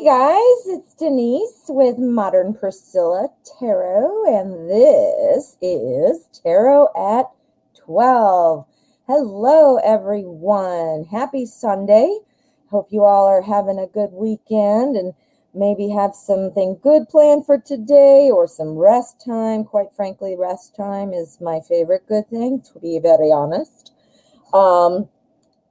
guys, it's Denise with Modern Priscilla Tarot, and this is Tarot at 12. Hello, everyone. Happy Sunday. Hope you all are having a good weekend and maybe have something good planned for today or some rest time. Quite frankly, rest time is my favorite good thing, to be very honest.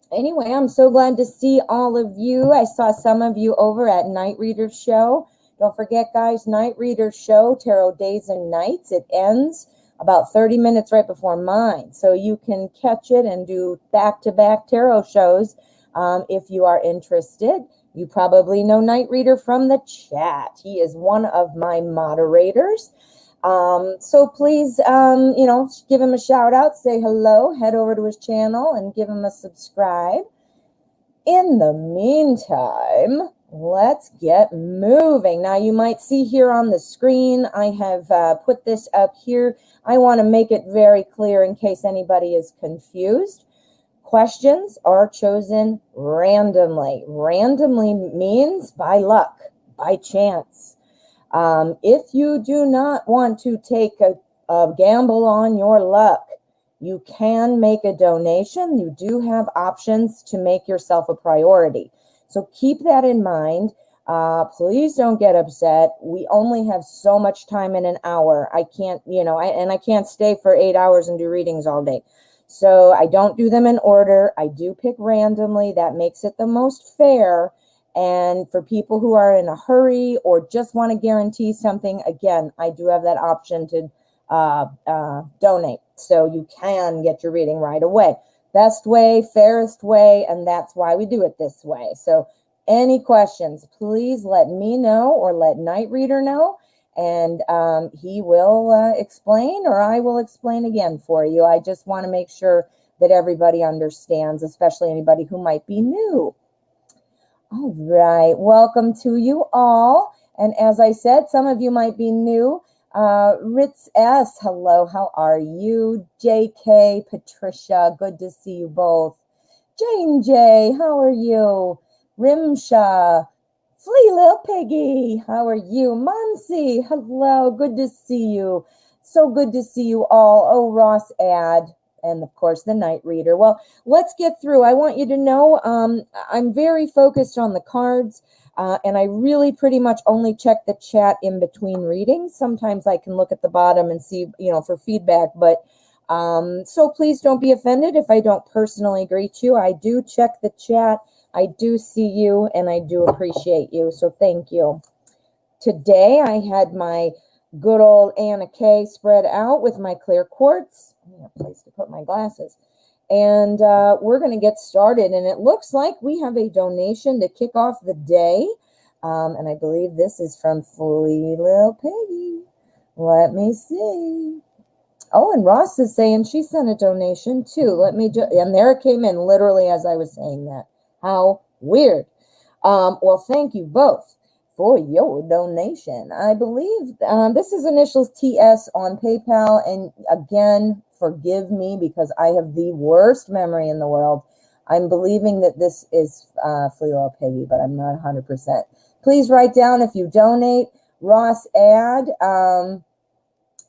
Anyway, I'm so glad to see all of you. I saw some of you over at Night Reader Show. Don't forget, guys, Night Reader Show, Tarot Days and Nights. It ends about 30 minutes right before mine. So you can catch it and do back-to-back tarot shows if you are interested. You probably know Night Reader from the chat. He is one of my moderators. So please, give him a shout out, say hello, head over to his channel and give him a subscribe. In the meantime, let's get moving. Now you might see here on the screen, I have put this up here. I want to make it very clear in case anybody is confused. Questions are chosen randomly. Randomly means by luck, by chance. If you do not want to take a gamble on your luck, you can make a donation. You do have options to make yourself a priority. So keep that in mind. Please don't get upset. We only have so much time in an hour. I can't, I can't stay for 8 hours and do readings all day. So I don't do them in order. I do pick randomly. That makes it the most fair. And for people who are in a hurry or just want to guarantee something, again, I do have that option to donate. So you can get your reading right away. Best way, fairest way, and that's why we do it this way. So any questions, please let me know or let Night Reader know, and he will explain, or I will explain again for you. I just want to make sure that everybody understands, especially anybody who might be new. All right, welcome to you all. And as I said, some of you might be new. Ritz S, hello, how are you? JK, Patricia, good to see you both. Jane J, how are you? Rimsha, Flea Lil Piggy, how are you? Monsi, hello, good to see you. So good to see you all. Oh, Ross Ad. And of course, the Night Reader. Well, let's get through. I want you to know I'm very focused on the cards, and I really pretty much only check the chat in between readings. Sometimes I can look at the bottom and see, for feedback. But so please don't be offended if I don't personally greet you. I do check the chat. I do see you, and I do appreciate you. So thank you. Today, I had my good old Anna K spread out with my clear quartz. I need a place to put my glasses. And we're going to get started. And it looks like we have a donation to kick off the day. And I believe this is from Flea Lil Piggy. Let me see. Oh, and Ross is saying she sent a donation too. Let me just, and there it came in literally as I was saying that. How weird. Well, thank you both for your donation. I believe this is initials TS on PayPal. And again, forgive me because I have the worst memory in the world. I'm believing that this is Flea Lil Piggy, but I'm not 100%. Please write down if you donate. Ross Ad,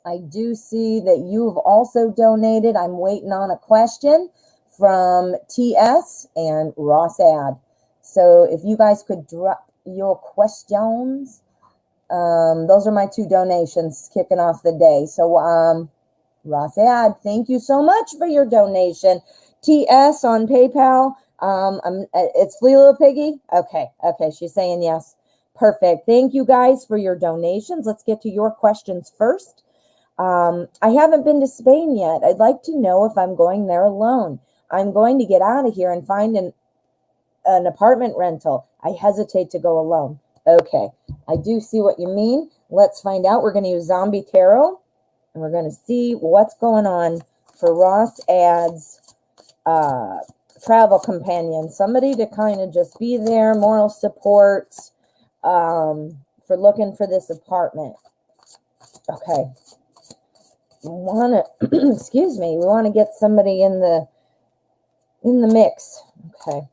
I do see that you've also donated. I'm waiting on a question from TS and Ross Ad. So if you guys could drop your questions. Those are my two donations kicking off the day. So Ross Ad, thank you so much for your donation. TS on PayPal. It's Flea Lil Piggy. Okay, she's saying yes. Perfect. Thank you guys for your donations. Let's get to your questions first. I haven't been to Spain yet. I'd like to know if I'm going there alone. I'm going to get out of here and find an apartment rental. I hesitate to go alone. Okay, I do see what you mean. Let's find out. We're going to use Zombie Tarot, and we're going to see what's going on for Ross Ad's travel companion. Somebody to kind of just be there, moral support for looking for this apartment. Okay. Excuse me. We want to get somebody in the mix. Okay.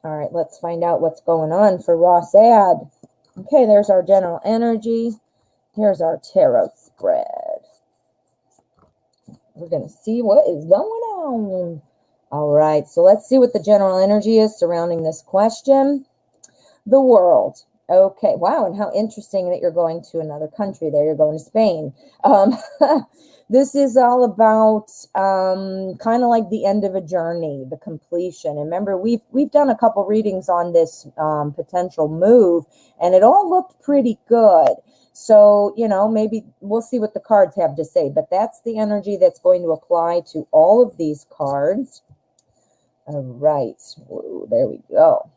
All right, let's find out what's going on for Ross Ad. Okay, there's our general energy. Here's our tarot spread. We're going to see what is going on. All right, so let's see what the general energy is surrounding this question. The world. Okay, wow, and how interesting that you're going to another country there. You're going to Spain. This is all about kind of like the end of a journey, the completion. And remember, we've done a couple readings on this potential move, and it all looked pretty good. So, you know, maybe we'll see what the cards have to say, but that's the energy that's going to apply to all of these cards. All right, whoa, there we go.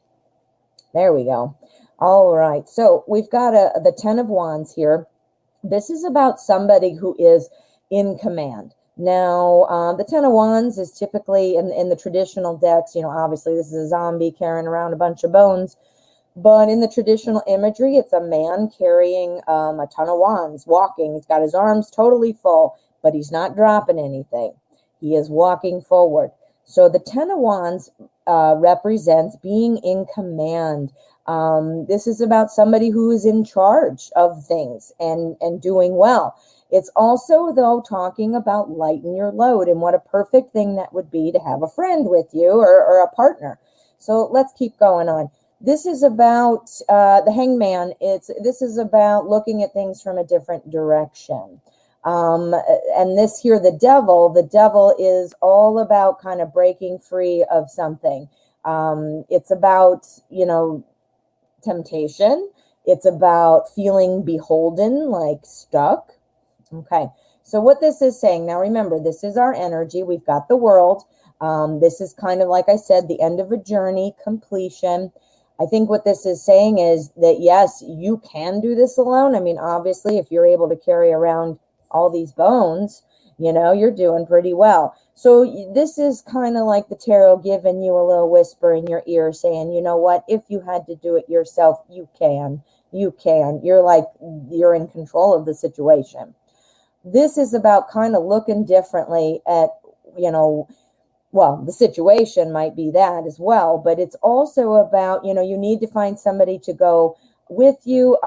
There we go. All right, so we've got the 10 of Wands here. This is about somebody who is in command. Now, the 10 of Wands is typically in the traditional decks, you know, obviously this is a zombie carrying around a bunch of bones. But in the traditional imagery, it's a man carrying a ton of wands, walking. He's got his arms totally full, but he's not dropping anything. He is walking forward. So the 10 of Wands represents being in command. This is about somebody who is in charge of things and doing well. It's also, though, talking about lighten your load, and what a perfect thing that would be to have a friend with you or a partner. So let's keep going on. This is about the Hangman. This is about looking at things from a different direction. And this here, the devil is all about kind of breaking free of something. It's about, you know, temptation. It's about feeling beholden, like stuck. Okay, so what this is saying, now remember, this is our energy. We've got the world. This is kind of, like I said, the end of a journey, completion. I think what this is saying is that, yes, you can do this alone. I mean, obviously, if you're able to carry around all these bones, you know, you're doing pretty well. So this is kind of like the tarot giving you a little whisper in your ear saying, you know what, if you had to do it yourself, you can. You can. You're in control of the situation. This is about kind of looking differently at, you know, well, the situation might be that as well, but it's also about, you know, you need to find somebody to go with you.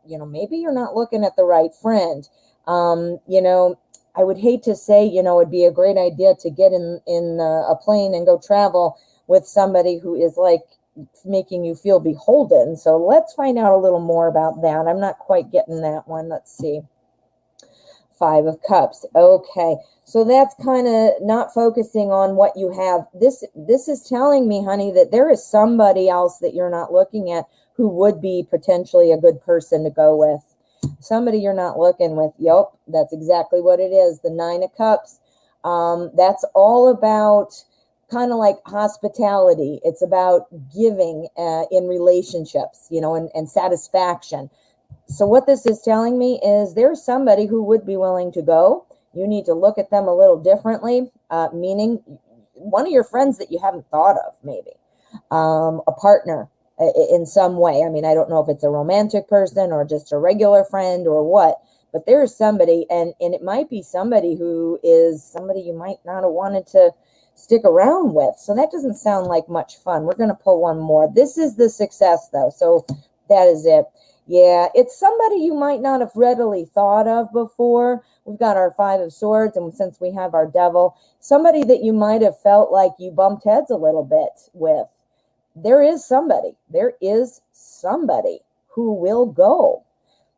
You know, maybe you're not looking at the right friend. You know, I would hate to say, you know, it'd be a great idea to get in a plane and go travel with somebody who is like making you feel beholden. So let's find out a little more about that. I'm not quite getting that one. Let's see. 5 of Cups. Okay, so that's kind of not focusing on what you have. This is telling me, honey, that there is somebody else that you're not looking at who would be potentially a good person to go with. Somebody you're not looking with. Yep, that's exactly what it is. The 9 of Cups. That's all about kind of like hospitality. It's about giving in relationships, you know, and satisfaction. So what this is telling me is there's somebody who would be willing to go. You need to look at them a little differently, meaning one of your friends that you haven't thought of, maybe a partner in some way. I mean, I don't know if it's a romantic person or just a regular friend or what, but there's somebody, and it might be somebody who is somebody you might not have wanted to stick around with. So that doesn't sound like much fun. We're going to pull one more. This is the success, though. So that is it. Yeah, it's somebody you might not have readily thought of before. We've got our 5 of Swords, and since we have our Devil, somebody that you might have felt like you bumped heads a little bit with. There is somebody who will go.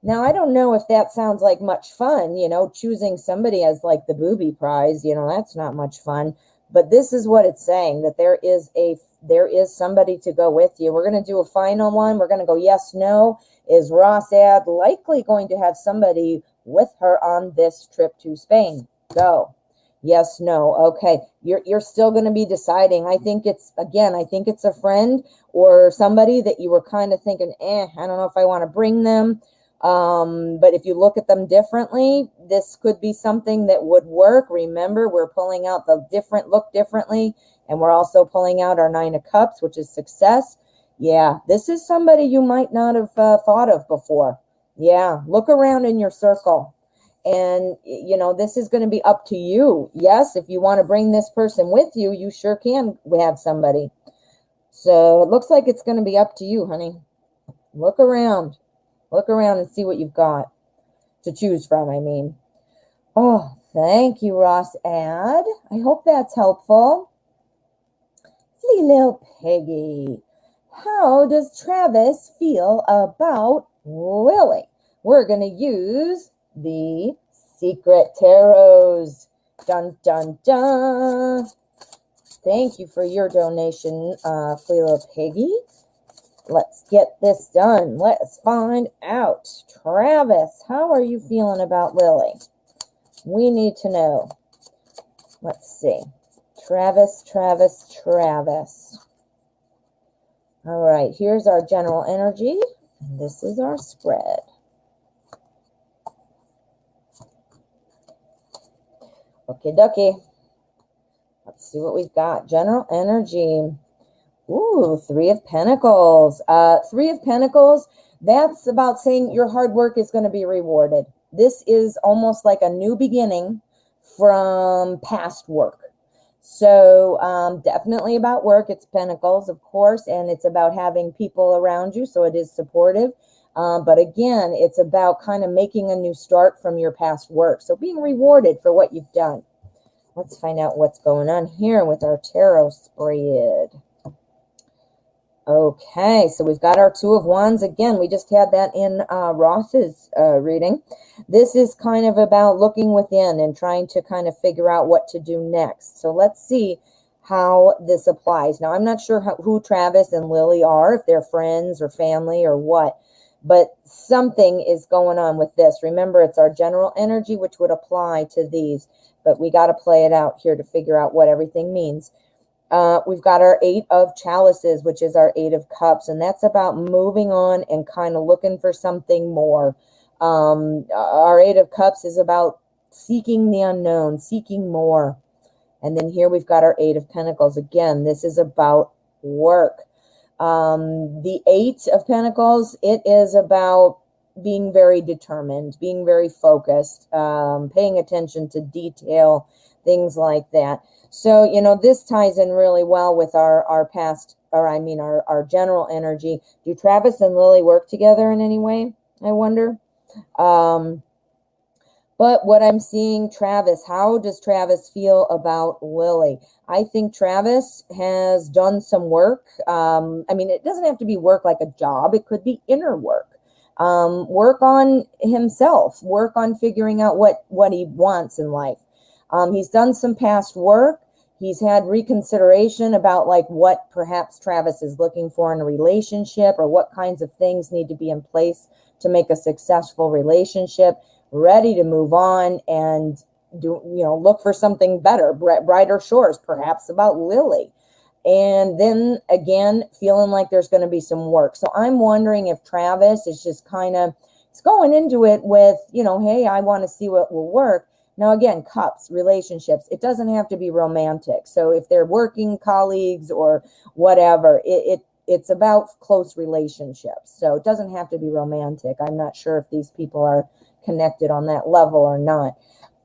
Now, I don't know if that sounds like much fun, you know, choosing somebody as like the booby prize, you know, that's not much fun. But this is what it's saying, that there is somebody to go with you. We're going to do a final one. We're going to go yes, no. Is Rossad likely going to have somebody with her on this trip to Spain? Go. Yes, no. Okay. You're still going to be deciding. I think it's a friend or somebody that you were kind of thinking, I don't know if I want to bring them. But if you look at them differently, this could be something that would work. Remember, we're pulling out the look differently, and we're also pulling out our 9 of Cups, which is success. Yeah, this is somebody you might not have thought of before. Yeah, look around in your circle. And, you know, this is going to be up to you. Yes, if you want to bring this person with you, you sure can have somebody. So it looks like it's going to be up to you, honey. Look around. Look around and see what you've got to choose from, I mean. Oh, thank you, Ross Ad. I hope that's helpful. Flea Little Piggy. How does Travis feel about Lily? We're going to use the Secret Tarots. Dun, dun, dun. Thank you for your donation, Flea Little Piggy. Let's get this done. Let's find out. Travis, how are you feeling about Lily? We need to know. Let's see. Travis. All right, here's our general energy. And this is our spread. Okie dokie. Let's see what we've got. General energy. Ooh, Three of Pentacles. Three of Pentacles, that's about saying your hard work is going to be rewarded. This is almost like a new beginning from past work. So definitely about work. It's Pentacles, of course, and it's about having people around you, so it is supportive. But again, it's about kind of making a new start from your past work. So being rewarded for what you've done. Let's find out what's going on here with our tarot spread. Okay, so we've got our Two of Wands. Again, we just had that in Ross's reading. This is kind of about looking within and trying to kind of figure out what to do next. So let's see how this applies. Now, I'm not sure who Travis and Lily are, if they're friends or family or what, but something is going on with this. Remember, it's our general energy, which would apply to these, but we got to play it out here to figure out what everything means. We've got our Eight of Chalices, which is our Eight of Cups, and that's about moving on and kind of looking for something more. Our Eight of Cups is about seeking the unknown, seeking more. And then here we've got our Eight of Pentacles. Again, this is about work. The Eight of Pentacles, it is about being very determined, being very focused, paying attention to detail, things like that. So, you know, this ties in really well with our past, or I mean, our general energy. Do Travis and Lily work together in any way? I wonder. But what I'm seeing, Travis, how does Travis feel about Lily? I think Travis has done some work. I mean, it doesn't have to be work like a job. It could be inner work. Work on himself, work on figuring out what he wants in life. He's done some past work. He's had reconsideration about like what perhaps Travis is looking for in a relationship, or what kinds of things need to be in place to make a successful relationship, ready to move on and do, you know, look for something better, brighter shores, perhaps about Lily. And then again, feeling like there's going to be some work. So I'm wondering if Travis is just kind of, it's going into it with, you know, hey, I want to see what will work. Now, again, cups, relationships, it doesn't have to be romantic. So if they're working colleagues or whatever, it's about close relationships. So it doesn't have to be romantic. I'm not sure if these people are connected on that level or not.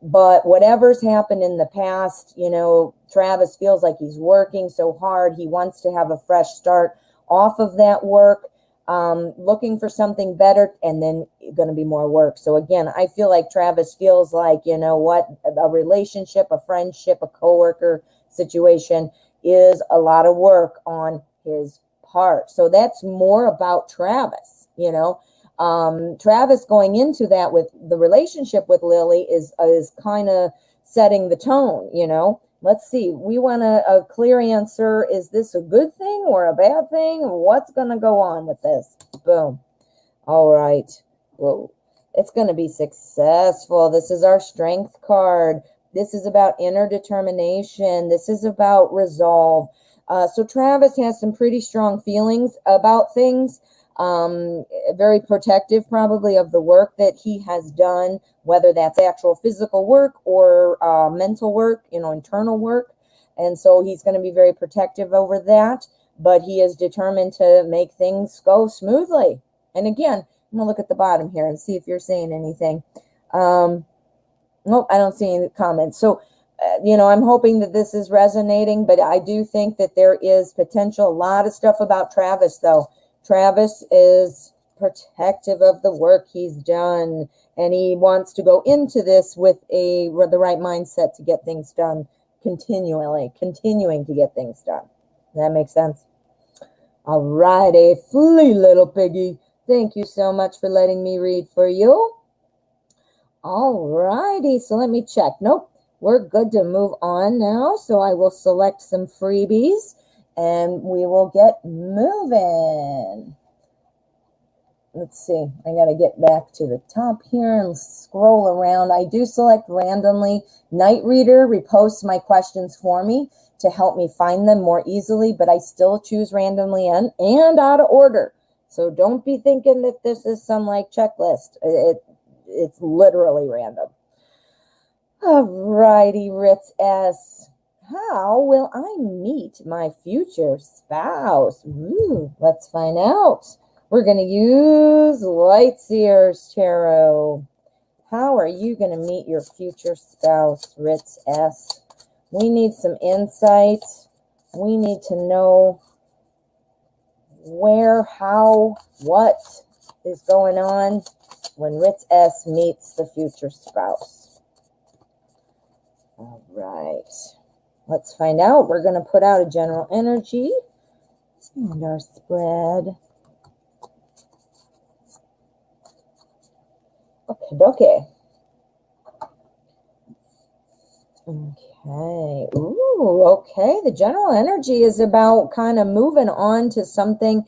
But whatever's happened in the past, you know, Travis feels like he's working so hard. He wants to have a fresh start off of that work. Looking for something better, and then going to be more work. So again, I feel like Travis feels like, you know what, a relationship, a friendship, a coworker situation is a lot of work on his part. So that's more about Travis, you know. Travis going into that with the relationship with Lily is kind of setting the tone, you know. Let's see. We want a clear answer. Is this a good thing or a bad thing? What's going to go on with this? Boom. All right. Whoa. It's going to be successful. This is our Strength card. This is about inner determination. This is about resolve. So Travis has some pretty strong feelings about things. Very protective probably of the work that he has done, whether that's actual physical work or mental work, you know, internal work. And so he's going to be very protective over that, but he is determined to make things go smoothly. And again, I'm going to look at the bottom here and see if you're saying anything. Nope, I don't see any comments. So, you know, I'm hoping that this is resonating, but I do think that there is potential. A lot of stuff about Travis, though. Travis is protective of the work he's done, and he wants to go into this with the right mindset to get things done, continuing to get things done. Does that make sense? All righty, Flea little piggy. Thank you so much for letting me read for you. All righty, so let me check. Nope, we're good to move on now. So I will select some freebies and we will get moving. Let's see, I got to get back to the top here and scroll around. I do select randomly. Night Reader reposts my questions for me to help me find them more easily, but I still choose randomly and out of order. So don't be thinking that this is some like checklist. It's literally random. All righty, Ritz S. How will I meet my future spouse? Let's find out. We're going to use Lightseer's Tarot. How are you going to meet your future spouse, Ritz S? We need some insight. We need to know where, how, what is going on when Ritz S meets the future spouse. All right. Let's find out. We're going to put out a general energy and our spread. Okay. Ooh, okay. The general energy is about kind of moving on to something.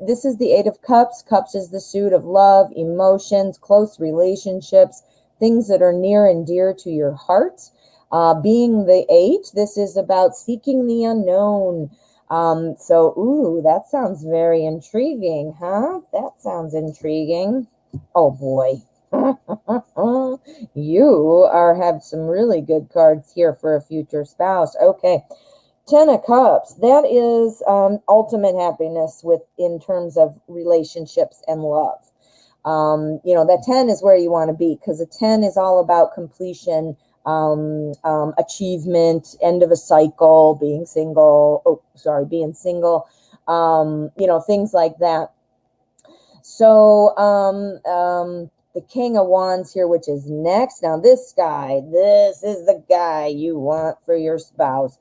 This is the Eight of Cups. Cups is the suit of love, emotions, close relationships, things that are near and dear to your heart. Being the 8, this is about seeking the unknown. Ooh, that sounds very intriguing, huh? That sounds intriguing. Oh, boy. You have some really good cards here for a future spouse. Okay. 10 of Cups. That is ultimate happiness in terms of relationships and love. That 10 is where you want to be, because a 10 is all about completion, achievement, end of a cycle, being single, things like that. So the King of Wands here, which is next. Now this is the guy you want for your spouse.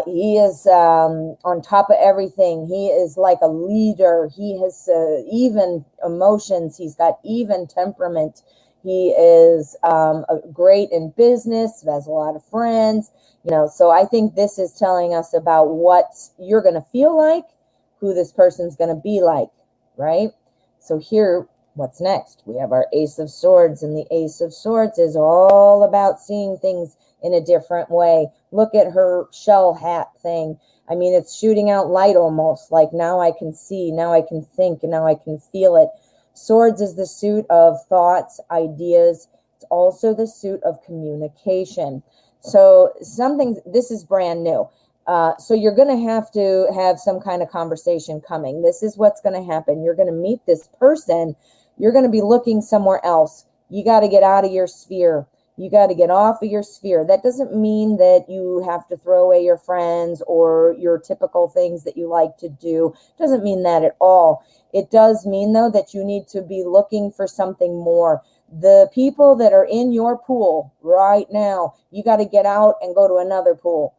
He is on top of everything. He is like a leader. He has even emotions. He's got even temperament. He is great in business, has a lot of friends, so I think this is telling us about what you're going to feel like, who this person's going to be like, right? So here, what's next? We have our Ace of Swords, and the Ace of Swords is all about seeing things in a different way. Look at her shell hat thing. I mean, it's shooting out light almost, like now I can see, now I can think, and now I can feel it. Swords is the suit of thoughts, ideas. It's also the suit of communication. So this is brand new. So you're going to have some kind of conversation coming. This is what's going to happen. You're going to meet this person. You're going to be looking somewhere else. You got to get out of your sphere. You got to get off of your sphere. That doesn't mean that you have to throw away your friends or your typical things that you like to do. It doesn't mean that at all. It does mean, though, that you need to be looking for something more. The people that are in your pool right now, you got to get out and go to another pool.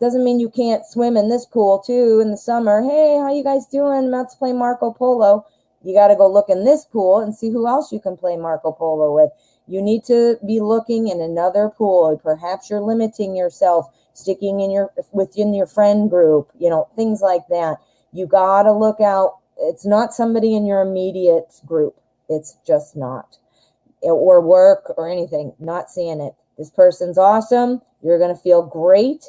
Doesn't mean you can't swim in this pool too in the summer. Hey, how you guys doing? Let's play Marco Polo. You got to go look in this pool and see who else you can play Marco Polo with. You need to be looking in another pool. Perhaps you're limiting yourself, sticking within your friend group, things like that. You got to look out. It's not somebody in your immediate group. It's just not. Or work or anything. Not seeing it. This person's awesome. You're going to feel great.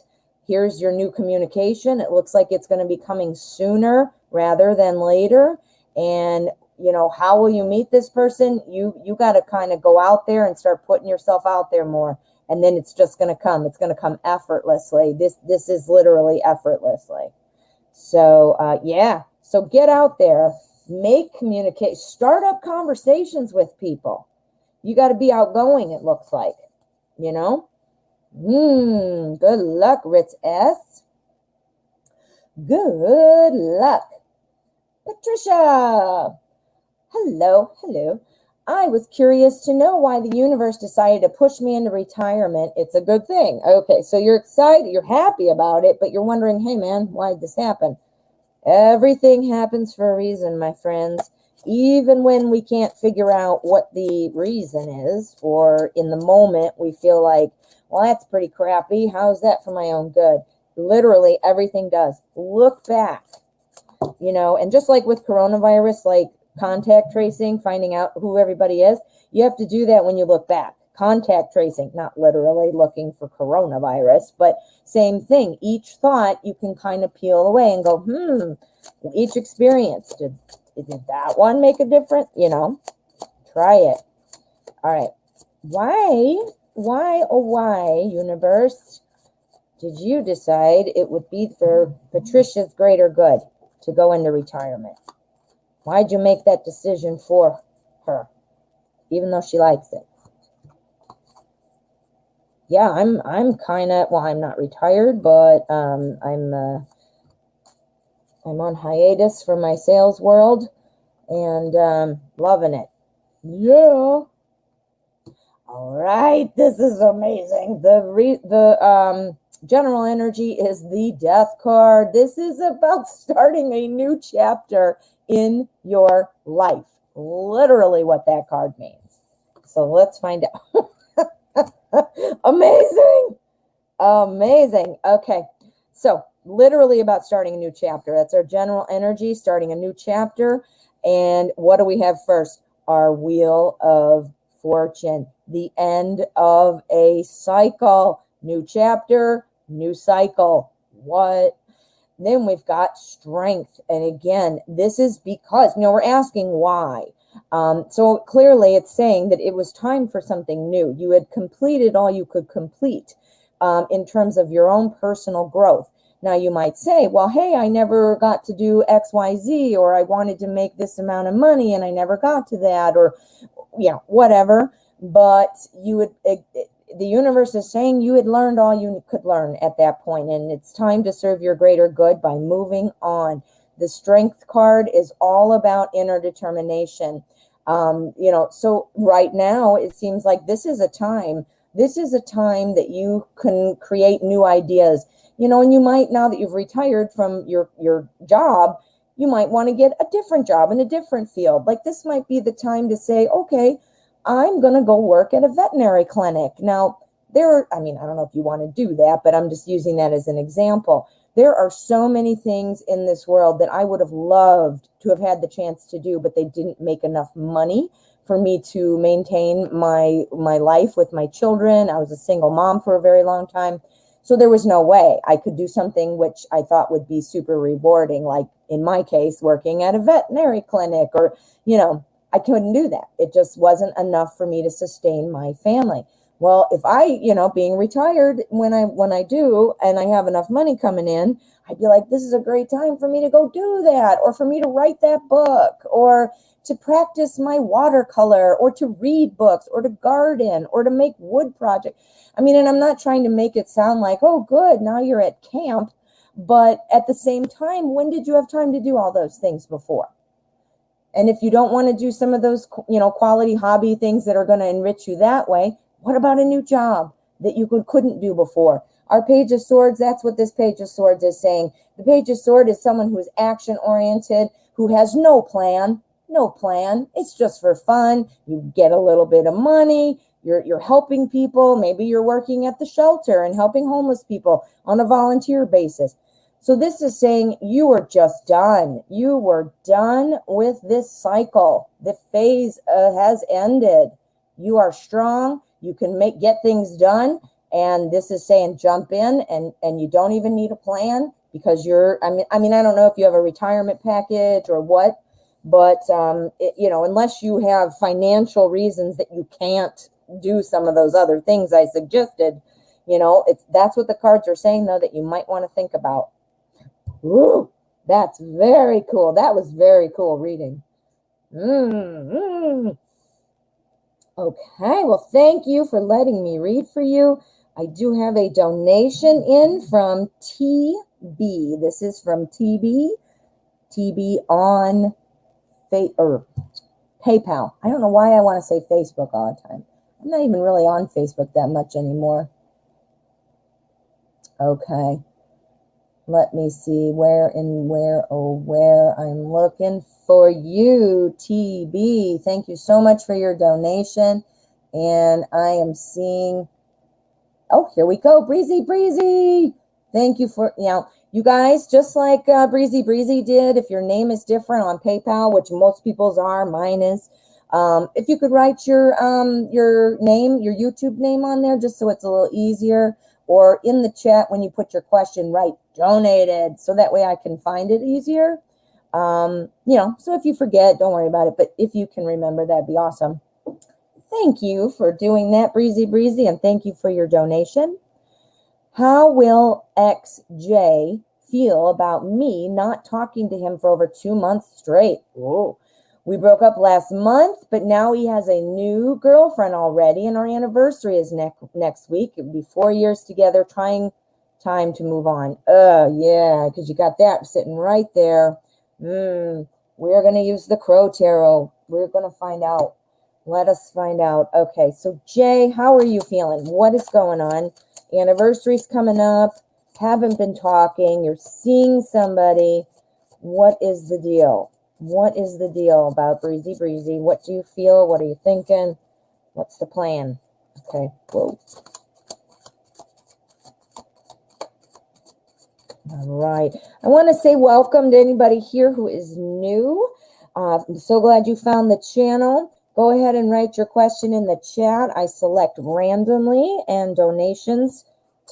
Here's your new communication. It looks like it's going to be coming sooner rather than later. And, how will you meet this person? You got to kind of go out there and start putting yourself out there more. And then it's just going to come. It's going to come effortlessly. This is literally effortlessly. So, yeah. So get out there. Make communicate. Start up conversations with people. You got to be outgoing, it looks like. Good luck, Ritz S. Good luck. Patricia. Hello, hello. I was curious to know why the universe decided to push me into retirement. It's a good thing. Okay, so you're excited, you're happy about it, but you're wondering, hey man, why'd this happen? Everything happens for a reason, my friends. Even when we can't figure out what the reason is, or in the moment we feel like, well, that's pretty crappy. How's that for my own good? Literally, everything does. Look back, and just like with coronavirus, like contact tracing, finding out who everybody is, you have to do that when you look back. Contact tracing, not literally looking for coronavirus, but same thing. Each thought you can kind of peel away and go, each experience, did that one make a difference? Try it. All right. Why, oh why, universe, did you decide it would be for Patricia's greater good to go into retirement? Why'd you make that decision for her, even though she likes it? Yeah, I'm kind of, well, I'm not retired, but I'm on hiatus from my sales world and loving it. Yeah. All right, this is amazing. The general energy is the death card. This is about starting a new chapter in your life. Literally what that card means. So let's find out. Amazing. Amazing. Okay. So literally about starting a new chapter. That's our general energy, starting a new chapter. And what do we have first? Our wheel of fortune, the end of a cycle, new chapter, new cycle. What? Then we've got strength. And again, this is because, we're asking why. So clearly it's saying that it was time for something new. You had completed all you could complete in terms of your own personal growth. Now you might say, well, hey, I never got to do X, Y, Z, or I wanted to make this amount of money and I never got to that, or whatever. But the universe is saying you had learned all you could learn at that point, and it's time to serve your greater good by moving on. The strength card is all about inner determination. So right now it seems like this is a time that you can create new ideas, and you might, now that you've retired from your job, you might want to get a different job in a different field. Like this might be the time to say, okay, I'm going to go work at a veterinary clinic. Now, I don't know if you want to do that, but I'm just using that as an example. There are so many things in this world that I would have loved to have had the chance to do, but they didn't make enough money for me to maintain my life with my children. I was a single mom for a very long time. So there was no way I could do something which I thought would be super rewarding, like in my case, working at a veterinary clinic, or, I couldn't do that. It just wasn't enough for me to sustain my family. Well, if I, being retired, when I do, and I have enough money coming in, I'd be like, this is a great time for me to go do that, or for me to write that book, or to practice my watercolor, or to read books, or to garden, or to make wood projects. And I'm not trying to make it sound like, oh, good, now you're at camp. But at the same time, when did you have time to do all those things before? And if you don't want to do some of those, quality hobby things that are going to enrich you that way, what about a new job that you couldn't do before? Our Page of Swords, that's what this Page of Swords is saying. The Page of Swords is someone who is action-oriented, who has no plan. No plan. It's just for fun. You get a little bit of money. You're helping people. Maybe you're working at the shelter and helping homeless people on a volunteer basis. So this is saying you are just done. You were done with this cycle. The phase has ended. You are strong. You can get things done. And this is saying jump in, and you don't even need a plan, because I don't know if you have a retirement package or what, but unless you have financial reasons that you can't do some of those other things I suggested, that's what the cards are saying, though, that you might want to think about. Ooh, that's very cool. That was very cool reading. Okay, well, thank you for letting me read for you. I do have a donation in from TB. This is from TB on PayPal. I don't know why I want to say Facebook all the time. I'm not even really on Facebook that much anymore. Okay. Let me see where I'm looking for you, TB. Thank you so much for your donation. And I am seeing, oh, here we go. Breezy. Thank you for, you guys, just like Breezy did, if your name is different on PayPal, which most people's are, mine is, if you could write your name, your YouTube name on there, just so it's a little easier, or in the chat when you put your question, write donated, so that way I can find it easier. So if you forget, don't worry about it, but if you can remember, that'd be awesome. Thank you for doing that, Breezy, and thank you for your donation. How will XJ feel about me not talking to him for over 2 months straight? Whoa. We broke up last month, but now he has a new girlfriend already, and our anniversary is next week. It would be 4 years together, trying time to move on. Yeah, because you got that sitting right there. We're going to use the Crow Tarot. We're going to find out. Let us find out. Okay, so Jay, how are you feeling? What is going on? Anniversary's coming up. Haven't been talking. You're seeing somebody. What is the deal? What is the deal about Breezy? What do you feel? What are you thinking? What's the plan? Okay, whoa. All right. I want to say welcome to anybody here who is new. I'm so glad you found the channel. Go ahead and write your question in the chat. I select randomly, and donations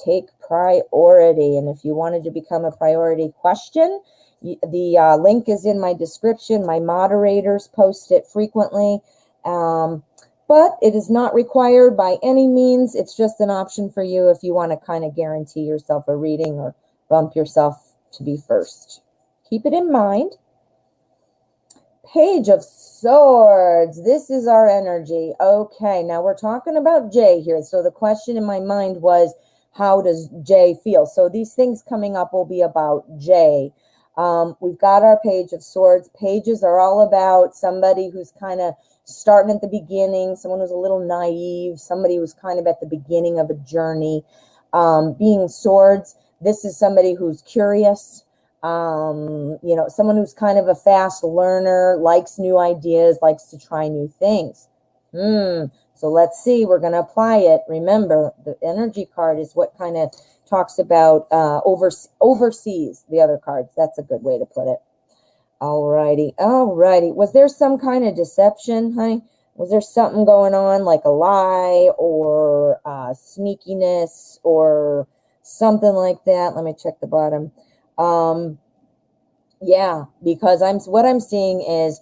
take priority. And if you wanted to become a priority question, the link is in my description. My moderators post it frequently, but it is not required by any means. It's just an option for you if you want to kind of guarantee yourself a reading or bump yourself to be first. Keep it in mind. Page of Swords. This is our energy. Okay, now we're talking about Jay here. So the question in my mind was, how does Jay feel? So these things coming up will be about Jay. We've got our Page of Swords. Pages are all about somebody who's kind of starting at the beginning, someone who's a little naive, somebody who's kind of at the beginning of a journey. Being swords, this is somebody who's curious, someone who's kind of a fast learner, likes new ideas, likes to try new things. So let's see, we're going to apply it. Remember, the energy card is what kind of talks about overseas the other cards. That's a good way to put it. Alrighty. Was there some kind of deception, honey? Was there something going on, like a lie or sneakiness or something like that? Let me check the bottom. Yeah, because what I'm seeing is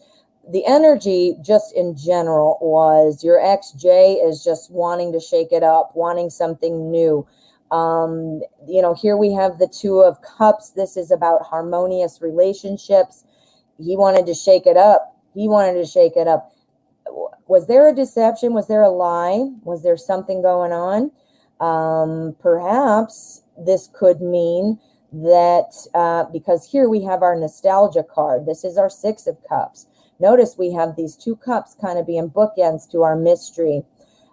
the energy just in general was your ex Jay is just wanting to shake it up, wanting something new. Here we have the Two of Cups. This is about harmonious relationships. He wanted to shake it up. Was there a deception? Was there a lie? Was there something going on? Perhaps this could mean that because here we have our nostalgia card. This is our Six of Cups. Notice we have these two cups kind of being bookends to our mystery.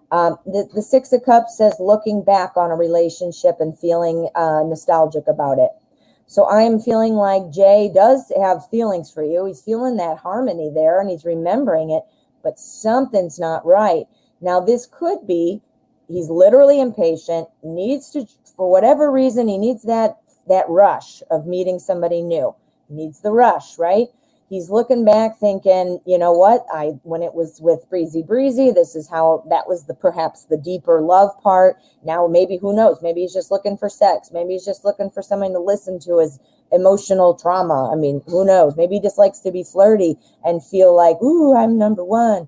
The Six of Cups says looking back on a relationship and feeling nostalgic about it. So I am feeling like Jay does have feelings for you. He's feeling that harmony there and he's remembering it, but something's not right. Now this could be he's literally impatient, needs to, for whatever reason, he needs that rush of meeting somebody new. He needs the rush, right? He's looking back thinking, you know what, when it was with Breezy, this is how, that was perhaps the deeper love part. Now maybe, who knows, maybe he's just looking for sex. Maybe he's just looking for someone to listen to his emotional trauma. I mean, who knows? Maybe he just likes to be flirty and feel like, ooh, I'm number one.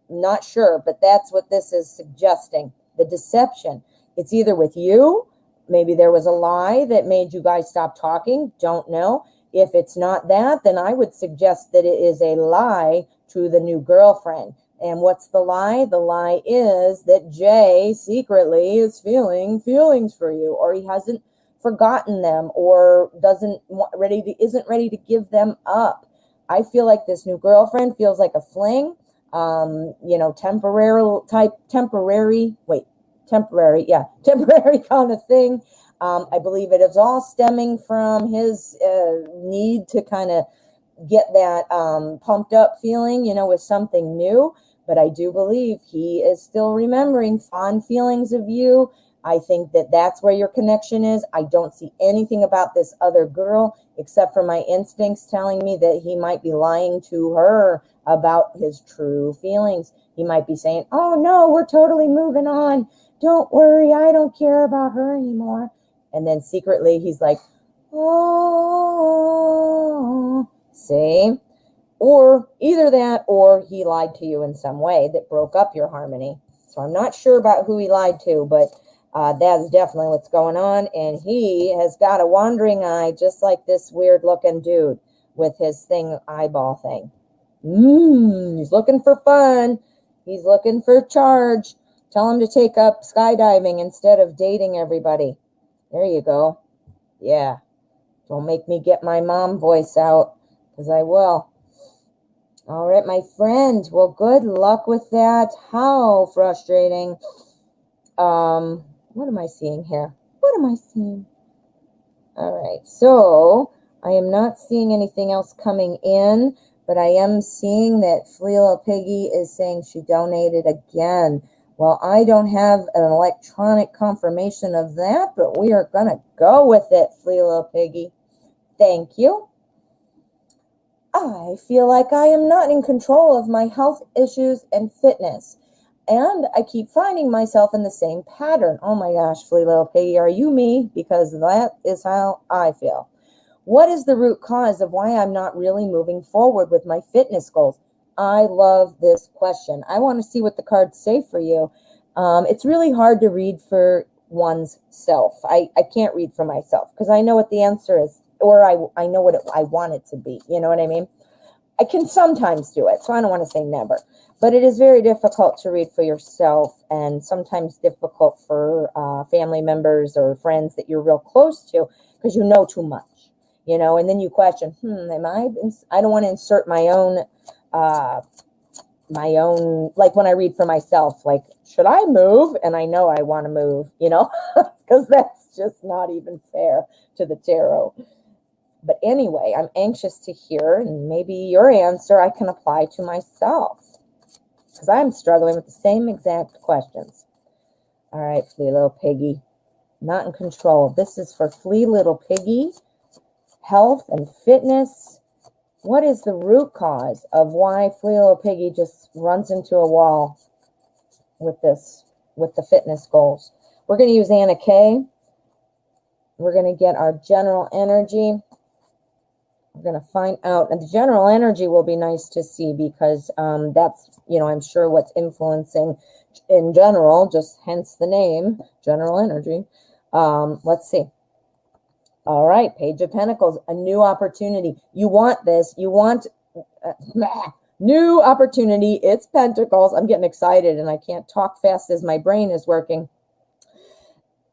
I'm not sure, but that's what this is suggesting. The deception. It's either with you, maybe there was a lie that made you guys stop talking, don't know. If it's not that, then I would suggest that it is a lie to the new girlfriend. And what's the lie? The lie is that Jay secretly is feeling feelings for you, or he hasn't forgotten them, or isn't ready to give them up. I feel like this new girlfriend feels like a fling. temporary kind of thing. I believe it is all stemming from his need to kind of get that pumped up feeling, with something new. But I do believe he is still remembering fond feelings of you. I think that that's where your connection is. I don't see anything about this other girl except for my instincts telling me that he might be lying to her about his true feelings. He might be saying, oh no, we're totally moving on. Don't worry, I don't care about her anymore. And then secretly he's like, oh, see? Or either that or he lied to you in some way that broke up your harmony. So I'm not sure about who he lied to, but that is definitely what's going on. And he has got a wandering eye, just like this weird looking dude with his eyeball thing. He's looking for fun. He's looking for charge. Tell him to take up skydiving instead of dating everybody. There you go. Yeah. Don't make me get my mom voice out, because I will. All right, my friend. Well, good luck with that. How frustrating. What am I seeing here? What am I seeing? All right, so I am not seeing anything else coming in, but I am seeing that Flea Little Piggy is saying she donated again. Well, I don't have an electronic confirmation of that, but we are going to go with it, Flea Little Piggy. Thank you. I feel like I am not in control of my health issues and fitness, and I keep finding myself in the same pattern. Oh my gosh, Flea Little Piggy, are you me? Because that is how I feel. What is the root cause of why I'm not really moving forward with my fitness goals? I love this question. I want to see what the cards say for you. It's really hard to read for one's self. I can't read for myself because I know what the answer is, or I know what I want it to be. You know what I mean? I can sometimes do it, so I don't want to say never. But it is very difficult to read for yourself, and sometimes difficult for family members or friends that you're real close to because you know too much. And then you question, I don't want to insert my own, like when I read for myself, like, should I move? And I know I want to move, because that's just not even fair to the tarot. But anyway, I'm anxious to hear, and maybe your answer I can apply to myself, because I'm struggling with the same exact questions. All right, Flea Little Piggy, not in control. This is for Flea Little Piggy. Health and fitness. What is the root cause of why Flea Little Piggy just runs into a wall with the fitness goals? We're going to use Anna Kay. We're going to get our general energy. We're going to find out, and the general energy will be nice to see because that's, I'm sure what's influencing in general, just hence the name, general energy. Let's see. All right, Page of Pentacles, a new opportunity. You want this. You want new opportunity. It's Pentacles. I'm getting excited, and I can't talk fast as my brain is working.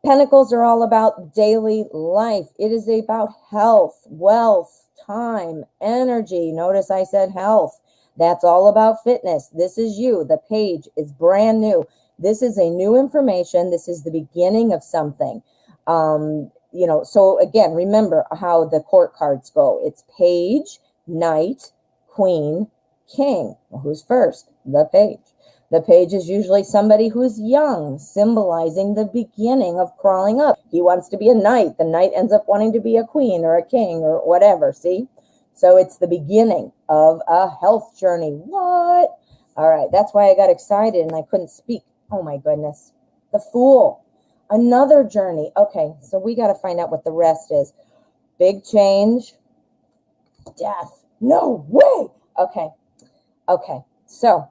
Pentacles are all about daily life. It is about health, wealth, time, energy. Notice I said health. That's all about fitness. This is you. The page is brand new. This is a new information. This is the beginning of something. So again, remember how the court cards go. It's page, knight, queen, king. Well, who's first? The page. The page is usually somebody who's young, symbolizing the beginning of crawling up. He wants to be a knight. The knight ends up wanting to be a queen or a king or whatever, see? So it's the beginning of a health journey. What? All right, that's why I got excited and I couldn't speak. Oh my goodness. The Fool. Another journey. Okay, so we got to find out what the rest is. Big change. Death. No way. Okay. So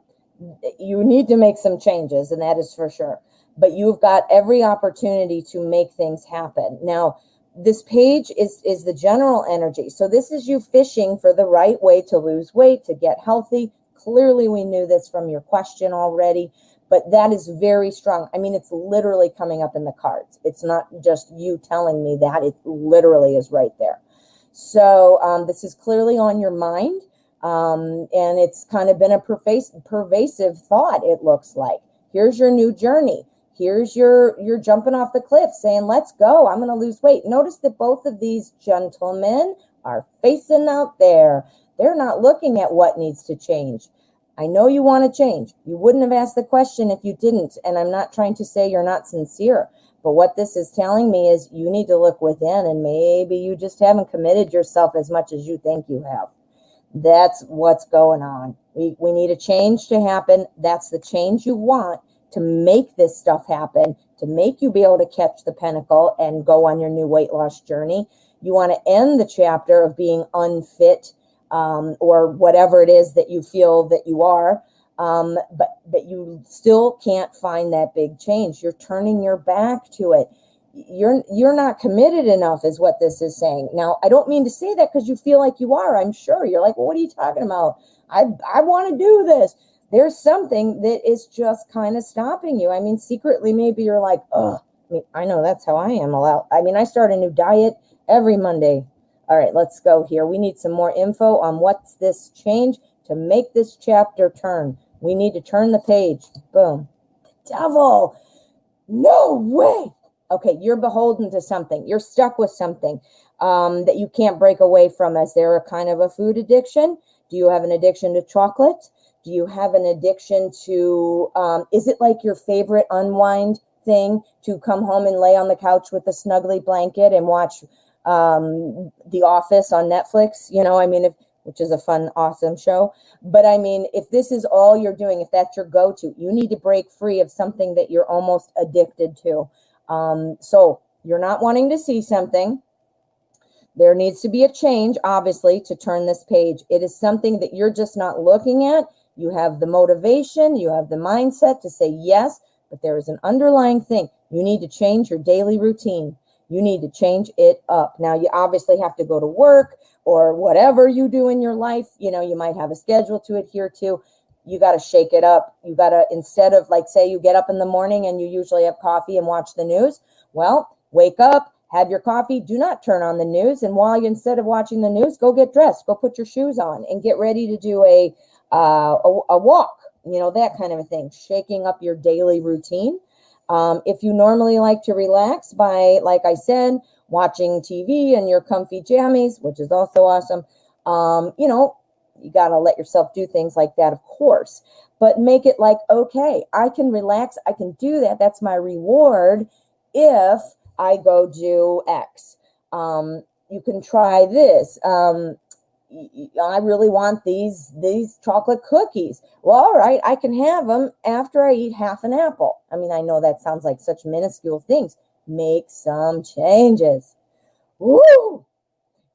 you need to make some changes, and that is for sure. But you've got every opportunity to make things happen. Now, this page is the general energy. So this is you fishing for the right way to lose weight, to get healthy. Clearly, we knew this from your question already. But that is very strong. I mean, it's literally coming up in the cards. It's not just you telling me that. It literally is right there. So this is clearly on your mind. And it's kind of been a pervasive thought, it looks like. Here's your new journey. Here's you're jumping off the cliff saying, let's go. I'm going to lose weight. Notice that both of these gentlemen are facing out there. They're not looking at what needs to change. I know you want to change. You wouldn't have asked the question if you didn't. And I'm not trying to say you're not sincere. But what this is telling me is you need to look within, and maybe you just haven't committed yourself as much as you think you have. That's what's going on. We need a change to happen. That's the change you want to make this stuff happen, to make you be able to catch the pinnacle and go on your new weight loss journey. You want to end the chapter of being unfit, or whatever it is that you feel that you are, but you still can't find that big change. You're turning your back to it. You're not committed enough is what this is saying. Now, I don't mean to say that because you feel like you are. I'm sure you're like, well, what are you talking about? I want to do this. There's something that is just kind of stopping you. I mean, secretly, maybe you're like, oh, I know that's how I am. I start a new diet every Monday. All right, let's go here. We need some more info on what's this change to make this chapter turn. We need to turn the page. Boom. Devil. No way. Okay, you're beholden to something. You're stuck with something that you can't break away from. Is there a kind of a food addiction? Do you have an addiction to chocolate? Do you have an addiction to, is it like your favorite unwind thing to come home and lay on the couch with a snuggly blanket and watch The Office on Netflix? Which is a fun, awesome show. But if this is all you're doing, if that's your go-to, you need to break free of something that you're almost addicted to. So you're not wanting to see something. There needs to be a change, obviously, to turn this page. It is something that you're just not looking at. You have the motivation, you have the mindset to say yes, but there is an underlying thing. You need to change your daily routine. You need to change it up. Now, you obviously have to go to work or whatever you do in your life. You might have a schedule to adhere to. You got to shake it up. You got to, instead of say you get up in the morning and you usually have coffee and watch the news. Well, wake up, have your coffee, do not turn on the news. And while you, instead of watching the news, go get dressed, go put your shoes on and get ready to do a walk, that kind of a thing, shaking up your daily routine. If you normally like to relax by, like I said, watching TV in your comfy jammies, which is also awesome, you got to let yourself do things like that, of course, but make it like, okay, I can relax. I can do that. That's my reward if I go do X. You can try this. I really want these chocolate cookies. Well, all right, I can have them after I eat half an apple. I know that sounds like such minuscule things. Make some changes. Woo!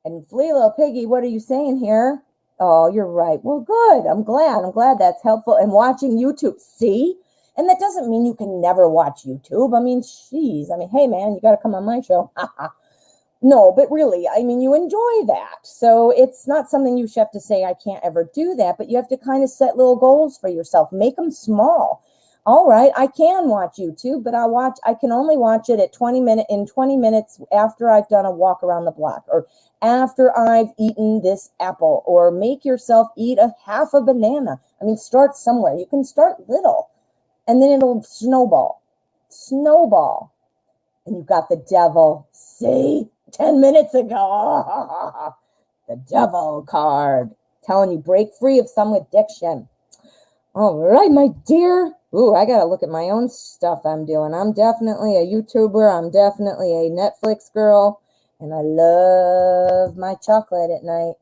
And Flea Little Piggy, what are you saying here? Oh, you're right. Well, good. I'm glad that's helpful. And watching YouTube. See? And that doesn't mean you can never watch YouTube. Geez. Hey, man, you got to come on my show. No, but really, you enjoy that. So it's not something you should have to say, I can't ever do that. But you have to kind of set little goals for yourself. Make them small. All right, I can watch YouTube, but I can only watch it at 20 minutes after I've done a walk around the block or after I've eaten this apple, or make yourself eat a half a banana. Start somewhere. You can start little and then it'll snowball. And you got the devil. See, 10 minutes ago, the devil card telling you break free of some addiction. All right, my dear. Ooh, I got to look at my own stuff I'm doing. I'm definitely a YouTuber. I'm definitely a Netflix girl. And I love my chocolate at night.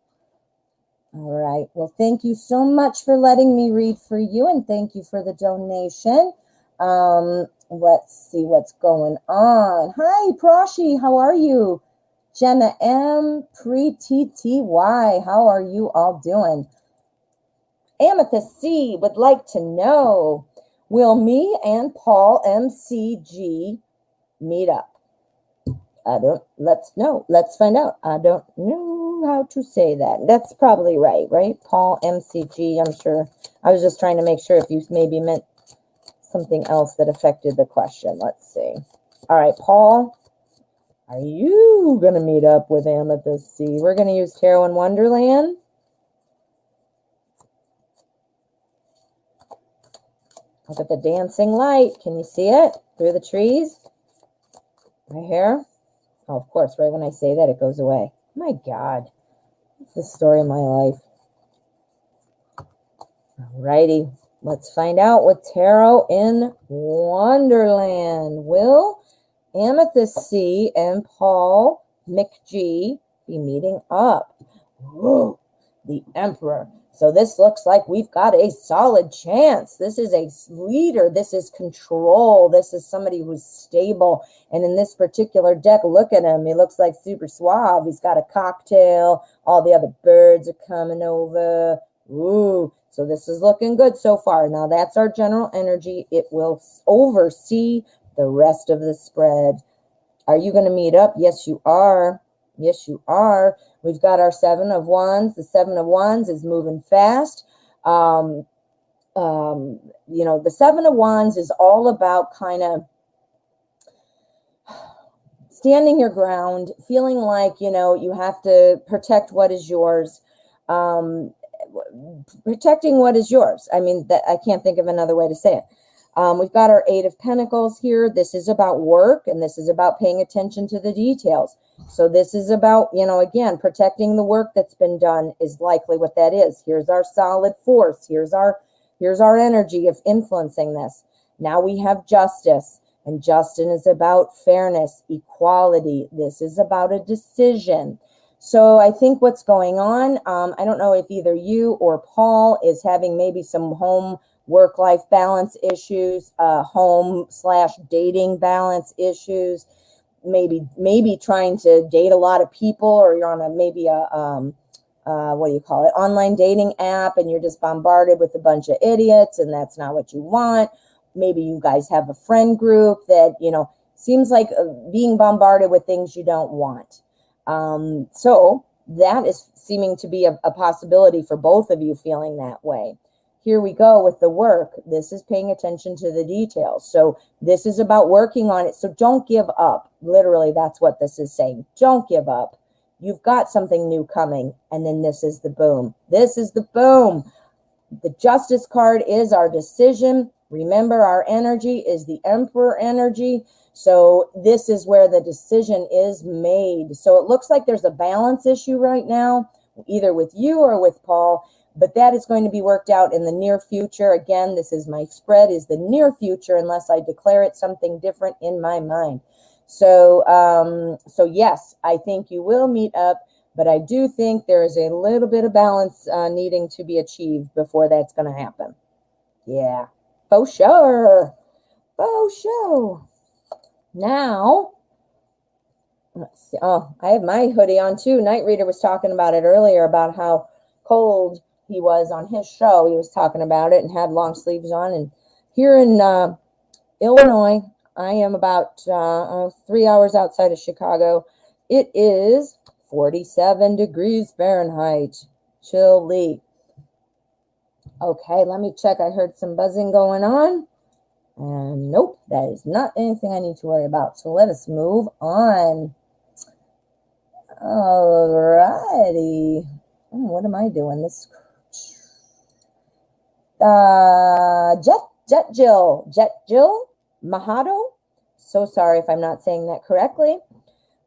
All right. Well, thank you so much for letting me read for you. And thank you for the donation. Let's see what's going on. Hi, Prashi. How are you? Jenna M. Pre-TTY. How are you all doing? Amethyst C would like to know, will me and Paul MCG meet up? Let's find out. I don't know how to say that. That's probably right? Paul MCG, I'm sure. I was just trying to make sure if you maybe meant something else that affected the question. Let's see. All right, Paul, are you going to meet up with Amethyst C? We're going to use Tarot in Wonderland. Look at the dancing light. Can you see it through the trees? Right here. Oh, of course, right when I say that, it goes away. My God. It's the story of my life. Alrighty. Let's find out what Tarot in Wonderland. Will Amethyst C and Paul McG be meeting up? Whoa, the Emperor. So this looks like we've got a solid chance. This is a leader. This is control. This is somebody who's stable. And in this particular deck, look at him. He looks like super suave. He's got a cocktail. All the other birds are coming over. Ooh, so this is looking good so far. Now that's our general energy. It will oversee the rest of the spread. Are you going to meet up? Yes, you are. Yes, you are. We've got our Seven of Wands. The Seven of Wands is moving fast. You know, the Seven of Wands is all about kind of standing your ground, feeling like, you know, you have to protect what is yours. Protecting what is yours. I mean, that I can't think of another way to say it. We've got our Eight of Pentacles here. This is about work, and this is about paying attention to the details. So this is about, you know, again, protecting the work that's been done is likely what that is. Here's our solid force. Here's our energy of influencing this. Now we have Justice, and Justice is about fairness, equality. This is about a decision. So I think what's going on, I don't know if either you or Paul is having maybe some home work-life balance issues, home/dating balance issues, maybe trying to date a lot of people, or you're on what do you call it, online dating app, and you're just bombarded with a bunch of idiots, and that's not what you want. Maybe you guys have a friend group that, you know, seems like being bombarded with things you don't want. So that is seeming to be a possibility for both of you feeling that way. Here we go with the work. This is paying attention to the details. So this is about working on it. So don't give up. Literally, that's what this is saying. Don't give up. You've got something new coming. And then this is the boom. This is the boom. The Justice card is our decision. Remember, our energy is the Emperor energy. So this is where the decision is made. So it looks like there's a balance issue right now, either with you or with Paul. But that is going to be worked out in the near future. Again, this is my spread, is the near future, unless I declare it something different in my mind. So, so yes, I think you will meet up, but I do think there is a little bit of balance needing to be achieved before that's going to happen. Yeah, for sure. For sure. Now, let's see. Oh, I have my hoodie on too. Night Reader was talking about it earlier, about how cold he was on his show. He was talking about it and had long sleeves on. And here in Illinois, I am about 3 hours outside of Chicago. It is 47 degrees Fahrenheit. Chilly. Okay, let me check. I heard some buzzing going on. And nope, that is not anything I need to worry about. So let us move on. Alrighty. What am I doing? This Jet Jill Mahado. So sorry if I'm not saying that correctly.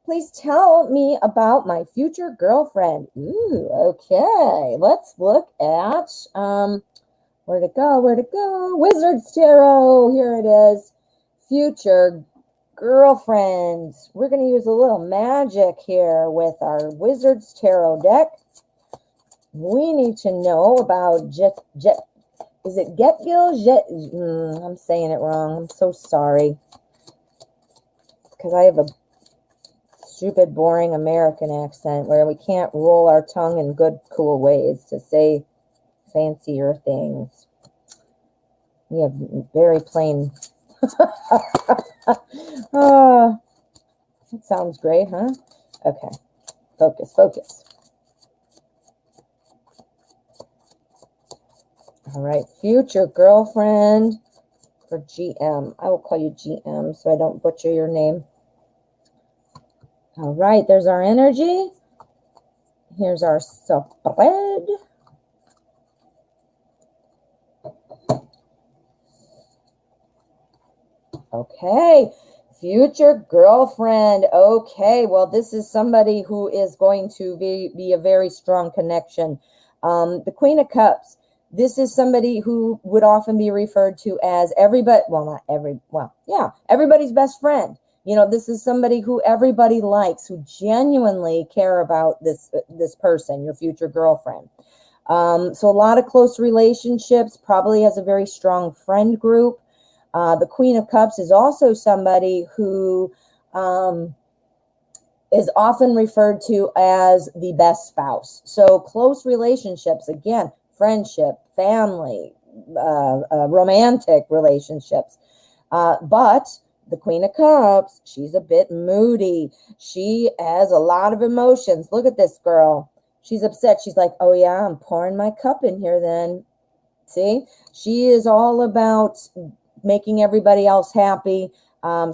Please tell me about my future girlfriend. Ooh, okay. Let's look at where to go? Wizard's Tarot. Here it is. Future girlfriend. We're going to use a little magic here with our Wizard's Tarot deck. We need to know about is it Getgil? I'm saying it wrong. I'm so sorry. Because I have a stupid, boring American accent where we can't roll our tongue in good, cool ways to say fancier things. We have very plain. Oh, that sounds great, huh? Okay. Focus. All right. Future girlfriend for GM. I will call you GM so I don't butcher your name. All right. There's our energy. Here's our spread. Okay. Future girlfriend. Okay. Well, this is somebody who is going to be a very strong connection. The Queen of Cups. This is somebody who would often be referred to as everybody, well, not every, well, yeah, everybody's best friend. You know, this is somebody who everybody likes, who genuinely care about this person, your future girlfriend. So a lot of close relationships, probably has a very strong friend group. The Queen of Cups is also somebody who is often referred to as the best spouse. So close relationships, again, friendship, family, romantic relationships. But the Queen of Cups, she's a bit moody. She has a lot of emotions. Look at this girl. She's upset. She's like, oh yeah, I'm pouring my cup in here then. See, she is all about making everybody else happy.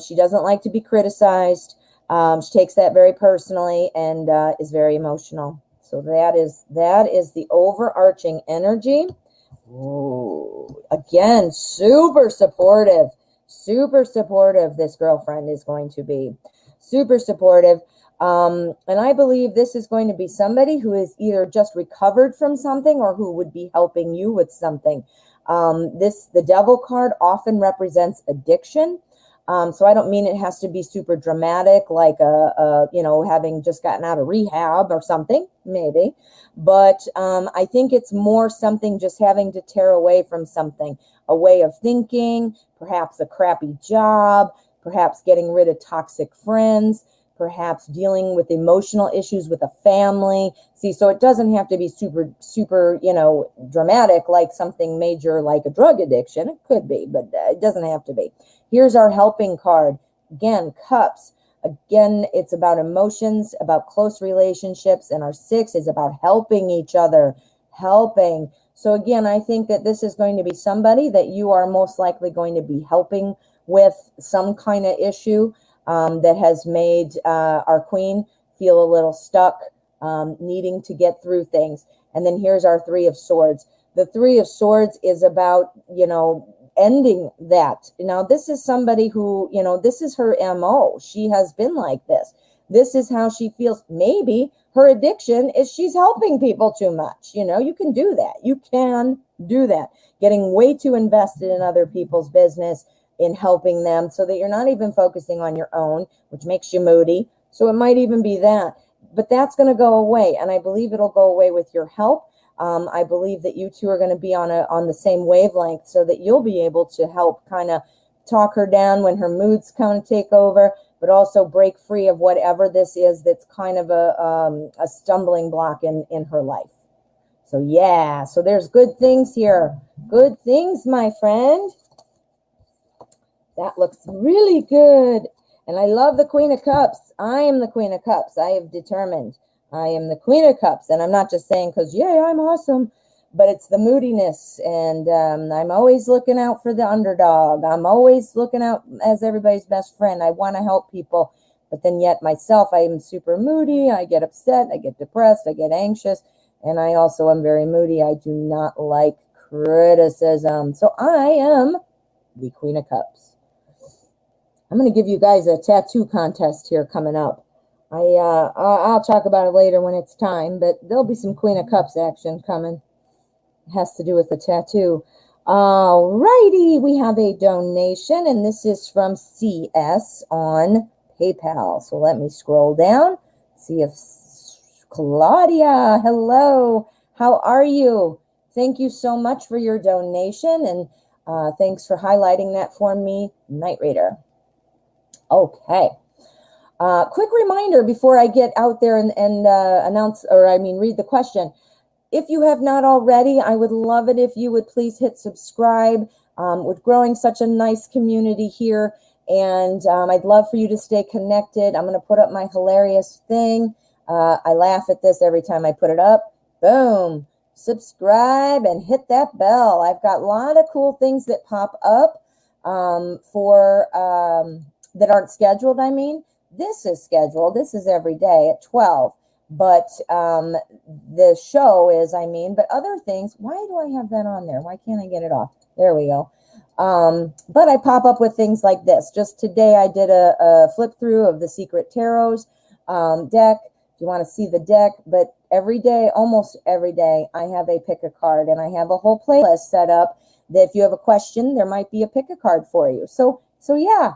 She doesn't like to be criticized. She takes that very personally and is very emotional. So that is the overarching energy. Ooh, again, super supportive. Super supportive. This girlfriend is going to be super supportive. And I believe this is going to be somebody who is either just recovered from something or who would be helping you with something. The Devil card often represents addiction. So I don't mean it has to be super dramatic, like having just gotten out of rehab or something, maybe. But I think it's more something just having to tear away from something, a way of thinking, perhaps a crappy job, perhaps getting rid of toxic friends, perhaps dealing with emotional issues with a family. See, so it doesn't have to be super, super, dramatic, like something major, like a drug addiction. It could be, but it doesn't have to be. Here's our helping card. Again, cups. Again, it's about emotions, about close relationships, and our 6 is about helping each other, helping. So again, I think that this is going to be somebody that you are most likely going to be helping with some kind of issue that has made our queen feel a little stuck, needing to get through things. And then here's our 3 of Swords. The 3 of Swords is about, ending that. Now, this is somebody who, this is her MO. She has been like this. This is how she feels. Maybe her addiction is she's helping people too much. You can do that. You can do that. Getting way too invested in other people's business, in helping them, so that you're not even focusing on your own, which makes you moody. So it might even be that. But that's going to go away. And I believe it'll go away with your help. I believe that you two are going to be on the same wavelength, so that you'll be able to help kind of talk her down when her moods kind of take over, but also break free of whatever this is that's kind of a stumbling block in her life. So yeah, so there's good things here. Good things, my friend. That looks really good. And I love the Queen of Cups. I am the Queen of Cups. I have determined I am the Queen of Cups. And I'm not just saying because, yay, I'm awesome. But it's the moodiness. And I'm always looking out for the underdog. I'm always looking out as everybody's best friend. I want to help people. But then yet myself, I am super moody. I get upset. I get depressed. I get anxious. And I also am very moody. I do not like criticism. So I am the Queen of Cups. I'm going to give you guys a tattoo contest here coming up. I'll talk about it later when it's time, but there'll be some Queen of Cups action coming. It has to do with the tattoo. All righty, we have a donation, and this is from CS on PayPal. So let me scroll down, see if Claudia, hello, how are you? Thank you so much for your donation, and thanks for highlighting that for me, Night Reader. Okay. Quick reminder before I get out there and read the question. If you have not already, I would love it if you would please hit subscribe. We're growing such a nice community here, and I'd love for you to stay connected. I'm going to put up my hilarious thing. I laugh at this every time I put it up. Boom. Subscribe and hit that bell. I've got a lot of cool things that pop up that aren't scheduled. I mean, this is scheduled. This is every day at 12. But the show is, but other things, why do I have that on there? Why can't I get it off? There we go. But I pop up with things like this. Just today I did a flip through of the Secret Tarot's deck. If you want to see the deck, but every day, almost every day, I have a pick a card, and I have a whole playlist set up that if you have a question, there might be a pick a card for you. So yeah,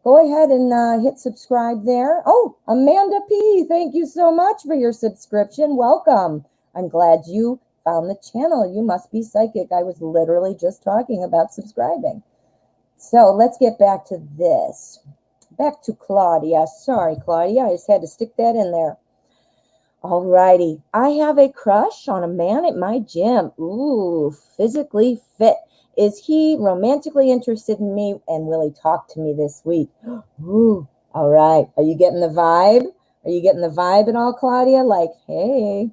go ahead and hit subscribe there. Oh, Amanda P., thank you so much for your subscription. Welcome. I'm glad you found the channel. You must be psychic. I was literally just talking about subscribing. So let's get back to this. Back to Claudia. Sorry, Claudia. I just had to stick that in there. Alrighty. I have a crush on a man at my gym. Ooh, physically fit. Is he romantically interested in me, and will he talk to me this week? Ooh, all right. Are you getting the vibe? Are you getting the vibe at all, Claudia? Like, hey.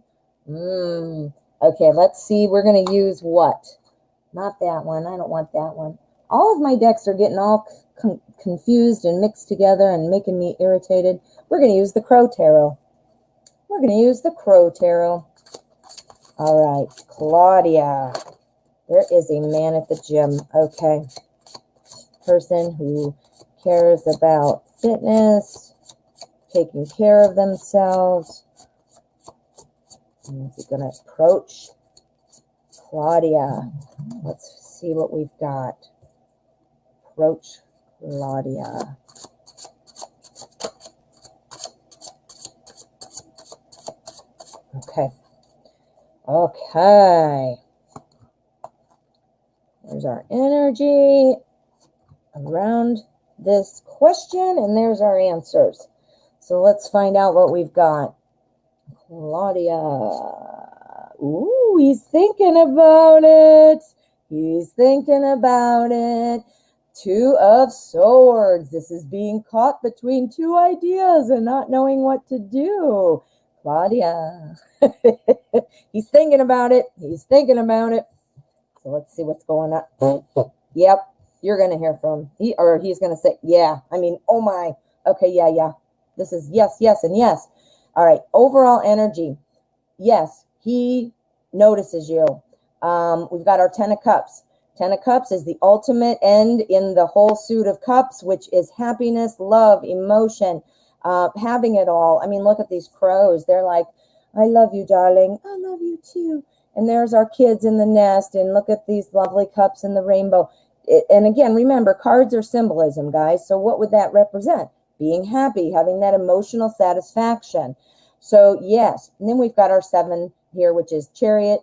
Okay, let's see. We're going to use what? Not that one. I don't want that one. All of my decks are getting all confused and mixed together and making me irritated. We're going to use the Crow Tarot. We're going to use the Crow Tarot. All right, Claudia. There is a man at the gym. Okay. Person who cares about fitness, taking care of themselves. Is he going to approach Claudia? Let's see what we've got. Approach Claudia. Okay. Okay. There's our energy around this question, and there's our answers. So let's find out what we've got. Claudia. Ooh, he's thinking about it. He's thinking about it. Two of Swords. This is being caught between two ideas and not knowing what to do. Claudia. He's thinking about it. He's thinking about it. So let's see what's going on. Yep, you're going to hear from him. He's going to say, yeah. I mean, oh my. Okay, yeah. This is yes, yes, and yes. All right, overall energy. Yes, he notices you. We've got our 10 of Cups. 10 of Cups is the ultimate end in the whole suit of cups, which is happiness, love, emotion, having it all. I mean, look at these crows. They're like, I love you, darling. I love you too. And there's our kids in the nest. And look at these lovely cups in the rainbow. And again, remember, cards are symbolism, guys. So what would that represent? Being happy, having that emotional satisfaction. So yes. And then we've got our 7 here, which is Chariot.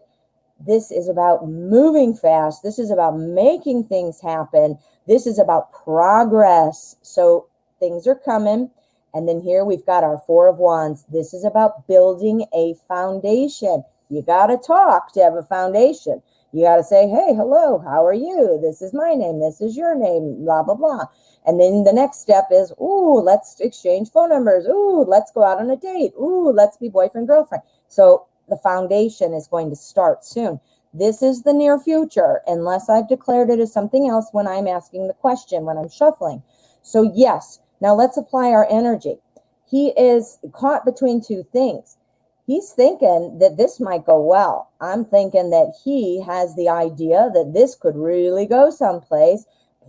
This is about moving fast. This is about making things happen. This is about progress. So things are coming. And then here we've got our 4 of Wands. This is about building a foundation. You got to talk to have a foundation. You got to say, hey, hello, how are you? This is my name. This is your name, blah, blah, blah. And then the next step is, ooh, let's exchange phone numbers. Ooh, let's go out on a date. Ooh, let's be boyfriend, girlfriend. So the foundation is going to start soon. This is the near future, unless I've declared it as something else when I'm asking the question, when I'm shuffling. So yes, now let's apply our energy. He is caught between two things. He's thinking that this might go well. I'm thinking that he has the idea that this could really go someplace.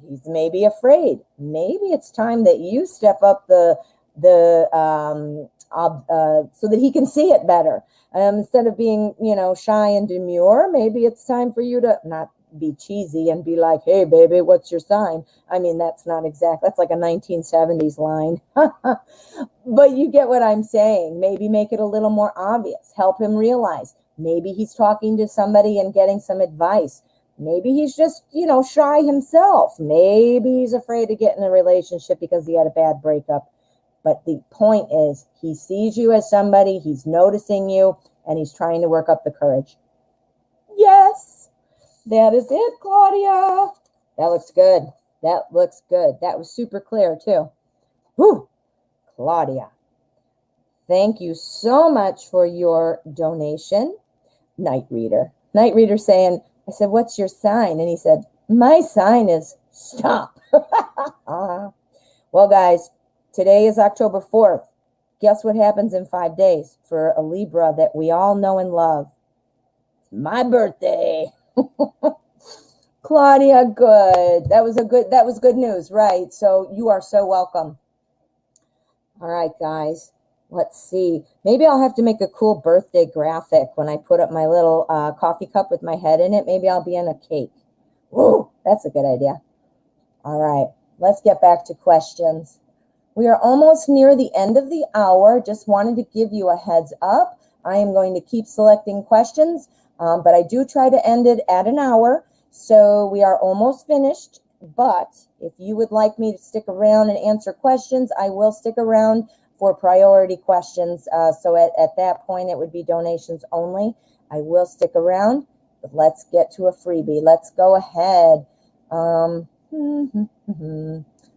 He's maybe afraid. Maybe it's time that you step up so that he can see it better. Instead of being, shy and demure, maybe it's time for you to not be cheesy and be like, hey, baby, what's your sign? I mean, that's not exact. That's like a 1970s line. But you get what I'm saying. Maybe make it a little more obvious. Help him realize. Maybe he's talking to somebody and getting some advice. Maybe he's just, shy himself. Maybe he's afraid to get in a relationship because he had a bad breakup. But the point is, he sees you as somebody, he's noticing you, and he's trying to work up the courage. Yes, that is it, Claudia. That looks good. That looks good. That was super clear, too. Whew, Claudia. Thank you so much for your donation. Night Reader. Night Reader saying, I said, what's your sign? And he said, my sign is stop. Well, guys, today is October 4th. Guess what happens in 5 days for a Libra that we all know and love? It's my birthday. Claudia, good. That was good news, right? So you are so welcome. All right, guys. Let's see. Maybe I'll have to make a cool birthday graphic when I put up my little coffee cup with my head in it. Maybe I'll be in a cake. Ooh, that's a good idea. All right, let's get back to questions. We are almost near the end of the hour. Just wanted to give you a heads up. I am going to keep selecting questions, but I do try to end it at an hour. So we are almost finished. But if you would like me to stick around and answer questions, I will stick around for priority questions. So at that point, it would be donations only. I will stick around, but let's get to a freebie. Let's go ahead.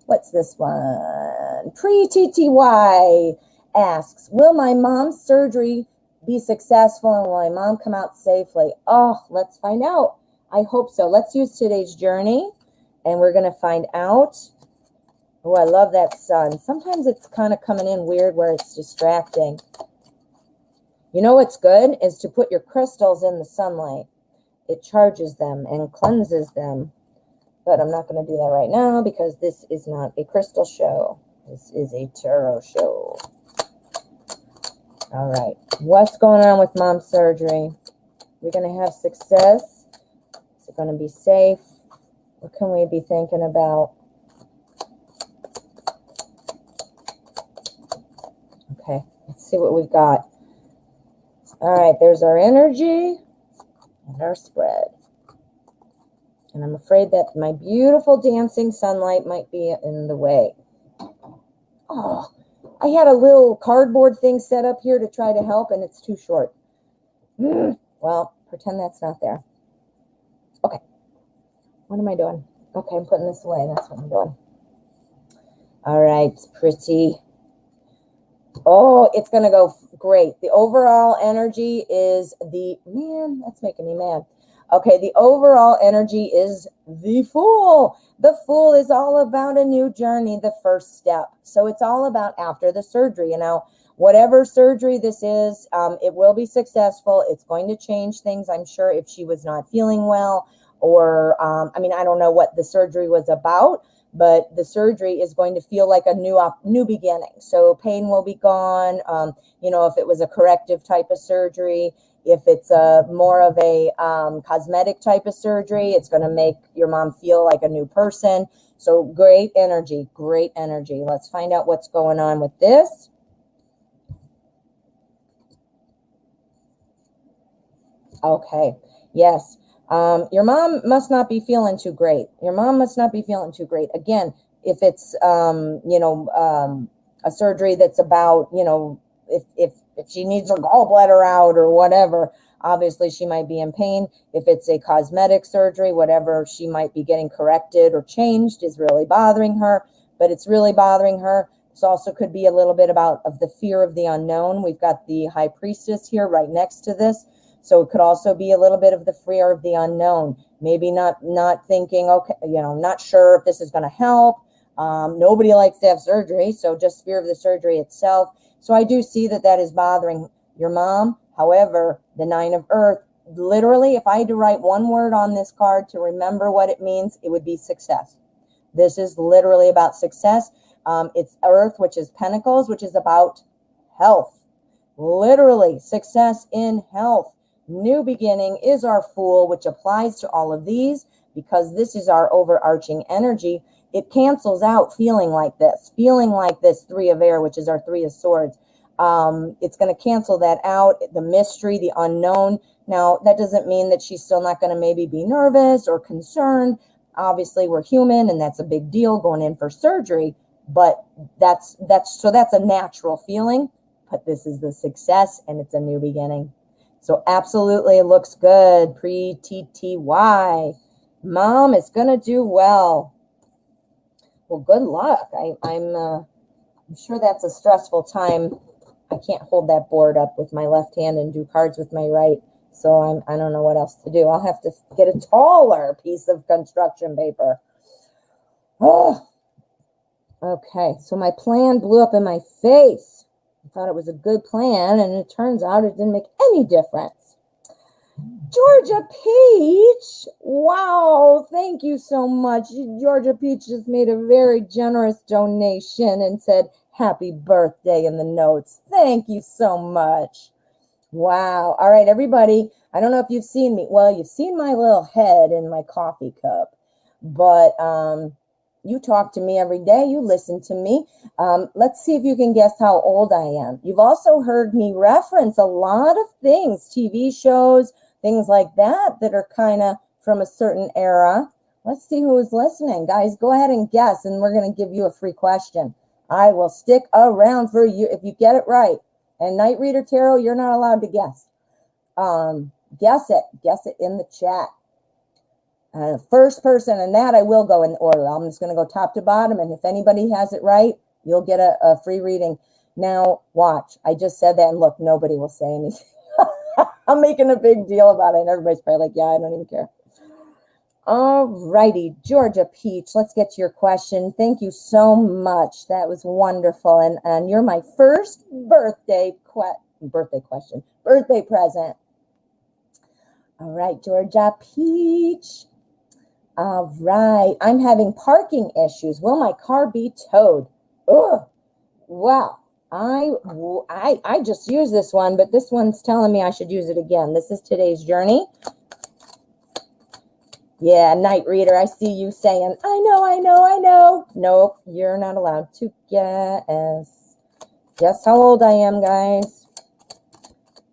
What's this one? Pre-TTY asks, will my mom's surgery be successful and will my mom come out safely? Oh, let's find out. I hope so. Let's use today's journey and we're going to find out. Oh, I love that sun. Sometimes it's kind of coming in weird where it's distracting. You know what's good is to put your crystals in the sunlight. It charges them and cleanses them. But I'm not going to do that right now because this is not a crystal show. This is a tarot show. All right. What's going on with mom's surgery? We're going to have success. Is it going to be safe? What can we be thinking about? Okay. Let's see what we've got. All right. There's our energy and our spread. And I'm afraid that my beautiful dancing sunlight might be in the way. Oh, I had a little cardboard thing set up here to try to help, and it's too short. Well, pretend that's not there. Okay. What am I doing? Okay, I'm putting this away. That's what I'm doing. All right, pretty. Oh, it's going to go great. The overall energy is man, that's making me mad. Okay, the overall energy is the Fool. The Fool is all about a new journey, the first step. So it's all about after the surgery. You know, whatever surgery this is, it will be successful. It's going to change things, I'm sure, if she was not feeling well or, I mean, I don't know what the surgery was about, but the surgery is going to feel like a new beginning. So pain will be gone. You know, if it was a corrective type of surgery, if it's more of a cosmetic type of surgery, it's going to make your mom feel like a new person. So great energy, great energy. Let's find out what's going on with this. Okay, yes. Your mom must not be feeling too great. Your mom must not be feeling too great. Again, if it's, you know, a surgery that's about, you know, if she needs her gallbladder out or whatever, obviously she might be in pain. If it's a cosmetic surgery, whatever she might be getting corrected or changed is really bothering her, but it's really bothering her. This also could be a little bit of the fear of the unknown. We've got the High Priestess here right next to this. So it could also be a little bit of the fear of the unknown. Maybe not thinking, okay, you know, not sure if this is going to help. Nobody likes to have surgery, so just fear of the surgery itself. So I do see that is bothering your mom. However, the Nine of Earth, literally, if I had to write one word on this card to remember what it means, it would be success. This is literally about success. It's Earth, which is Pentacles, which is about health. Literally, success in health. New beginning is our Fool, which applies to all of these because this is our overarching energy. It cancels out feeling like this Three of Air, which is our Three of Swords. It's going to cancel that out, the mystery, the unknown. Now, that doesn't mean that she's still not going to maybe be nervous or concerned. Obviously, we're human, and that's a big deal going in for surgery, but that's a natural feeling, but this is the success, and it's a new beginning. So absolutely, it looks good. Pre-TTY. Mom is going to do well. Well, good luck. I'm sure that's a stressful time. I can't hold that board up with my left hand and do cards with my right. So I don't know what else to do. I'll have to get a taller piece of construction paper. Oh, okay. So my plan blew up in my face. I thought it was a good plan, and it turns out it didn't make any difference. Georgia Peach. Wow. Thank you so much. Georgia Peach just made a very generous donation and said, happy birthday in the notes. Thank you so much. Wow. All right, everybody. I don't know if you've seen me. Well, you've seen my little head in my coffee cup, but you talk to me every day. You listen to me. Let's see if you can guess how old I am. You've also heard me reference a lot of things, TV shows, things like that are kind of from a certain era. Let's see who is listening. Guys, go ahead and guess, and we're going to give you a free question. I will stick around for you if you get it right. And Night Reader Tarot, you're not allowed to guess. Guess it in the chat. First person, and that I will go in order. I'm just going to go top to bottom, and if anybody has it right, you'll get a free reading. Now, watch. I just said that, and look, nobody will say anything. I'm making a big deal about it, and everybody's probably like, yeah, I don't even care. All righty, Georgia Peach, let's get to your question. Thank you so much. That was wonderful. And you're my first birthday present. All right, Georgia Peach. All right, I'm having parking issues. Will my car be towed? Ugh. Well, I just used this one, but this one's telling me I should use it again. This is today's journey. Yeah, Night Reader, I see you saying, I know. Nope, you're not allowed to guess. Guess how old I am, guys.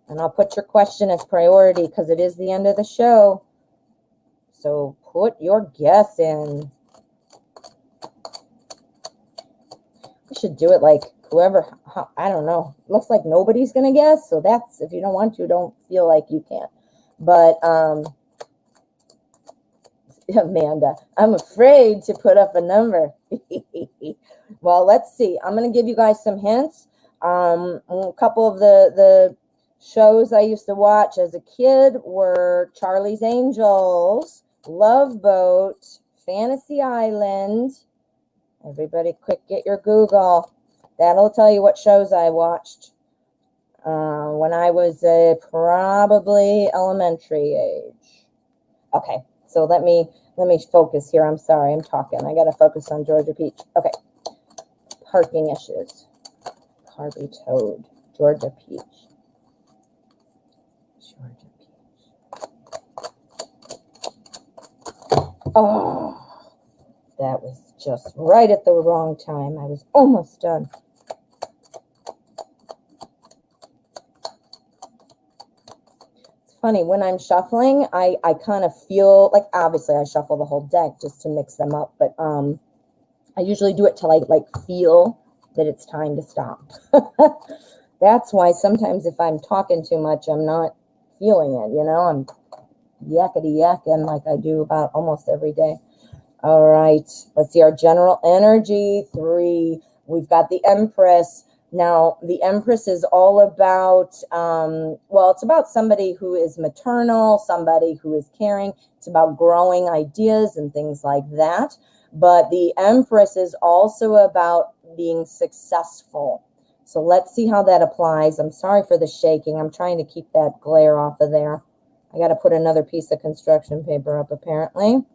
And I'll put your question as priority because it is the end of the show. So put your guess in. We should do it like whoever, I don't know. Looks like nobody's going to guess. So that's, if you don't want to, don't feel like you can't. But, Amanda, I'm afraid to put up a number. Well, let's see. I'm going to give you guys some hints. A couple of the shows I used to watch as a kid were Charlie's Angels, Love Boat, Fantasy Island. Everybody quick, get your Google. That'll tell you what shows I watched when I was probably elementary age. Okay. So let me focus here. I'm sorry, I'm talking. I got to focus on Georgia Peach. Okay. Parking issues. Car be towed. Georgia Peach. Georgia Peach. Oh, that was just right at the wrong time. I was almost done. Funny, when I'm shuffling, I kind of feel like, obviously I shuffle the whole deck just to mix them up, but I usually do it to like feel that it's time to stop. That's why sometimes if I'm talking too much, I'm not feeling it, you know, I'm yakety yakking like I do about almost every day. All right, let's see our general energy 3. We've got the Empress. Now, the Empress is all about, well, it's about somebody who is maternal, somebody who is caring. It's about growing ideas and things like that. But the Empress is also about being successful. So let's see how that applies. I'm sorry for the shaking. I'm trying to keep that glare off of there. I got to put another piece of construction paper up, apparently.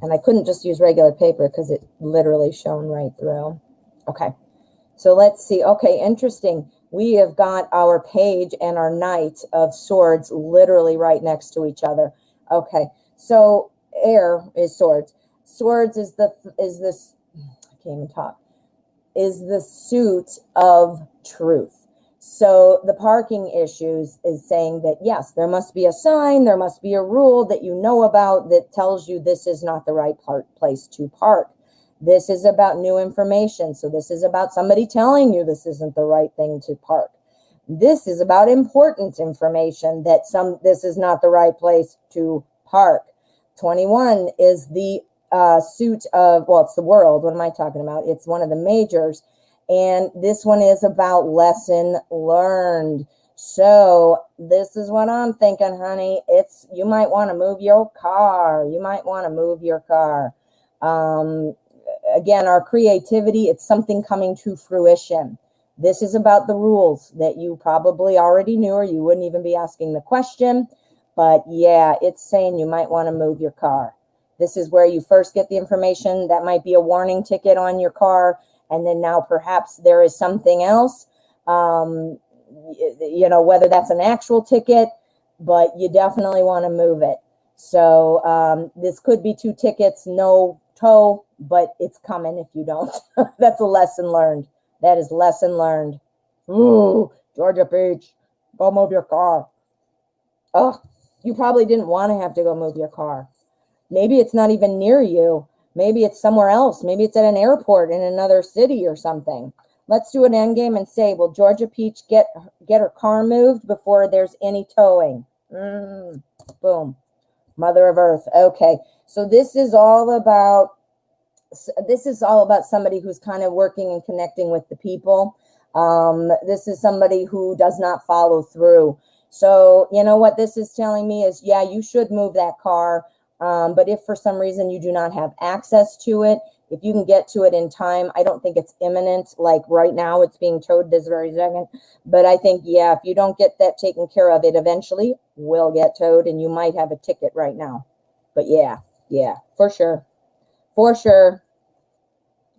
And I couldn't just use regular paper because it literally shone right through. Okay. So let's see. Okay, interesting. We have got our Page and our Knight of Swords literally right next to each other. Okay, so air is swords. Swords is this, I can't even talk, is the suit of truth. So the parking issues is saying that, yes, there must be a sign, there must be a rule that you know about that tells you this is not the right place to park. This is about new information. So this is about somebody telling you this isn't the right thing to park. This is about important information that this is not the right place to park. 21 is the suit of, well, it's the world. What am I talking about? It's one of the majors. And this one is about lesson learned. So this is what I'm thinking, honey. You might want to move your car. You might want to move your car. Again, our creativity, it's something coming to fruition. This is about the rules that you probably already knew, or you wouldn't even be asking the question. But yeah, it's saying you might want to move your car. This is where you first get the information that might be a warning ticket on your car. And then now perhaps there is something else, whether that's an actual ticket, but you definitely want to move it. So this could be 2 tickets, no tow, but it's coming if you don't. That's a lesson learned. That is lesson learned. Ooh, Georgia Beach, go move your car. Oh, you probably didn't want to have to go move your car. Maybe it's not even near you. Maybe it's somewhere else. Maybe it's at an airport in another city or something. Let's do an end game and say, will Georgia Peach get her car moved before there's any towing? Boom. Mother of Earth. Okay. So this is all about somebody who's kind of working and connecting with the people. This is somebody who does not follow through. So you know what this is telling me is, yeah, you should move that car. But if for some reason you do not have access to it, if you can get to it in time, I don't think it's imminent. Like right now, it's being towed this very second. But I think, yeah, if you don't get that taken care of, it eventually will get towed, and you might have a ticket right now. But yeah, for sure. For sure.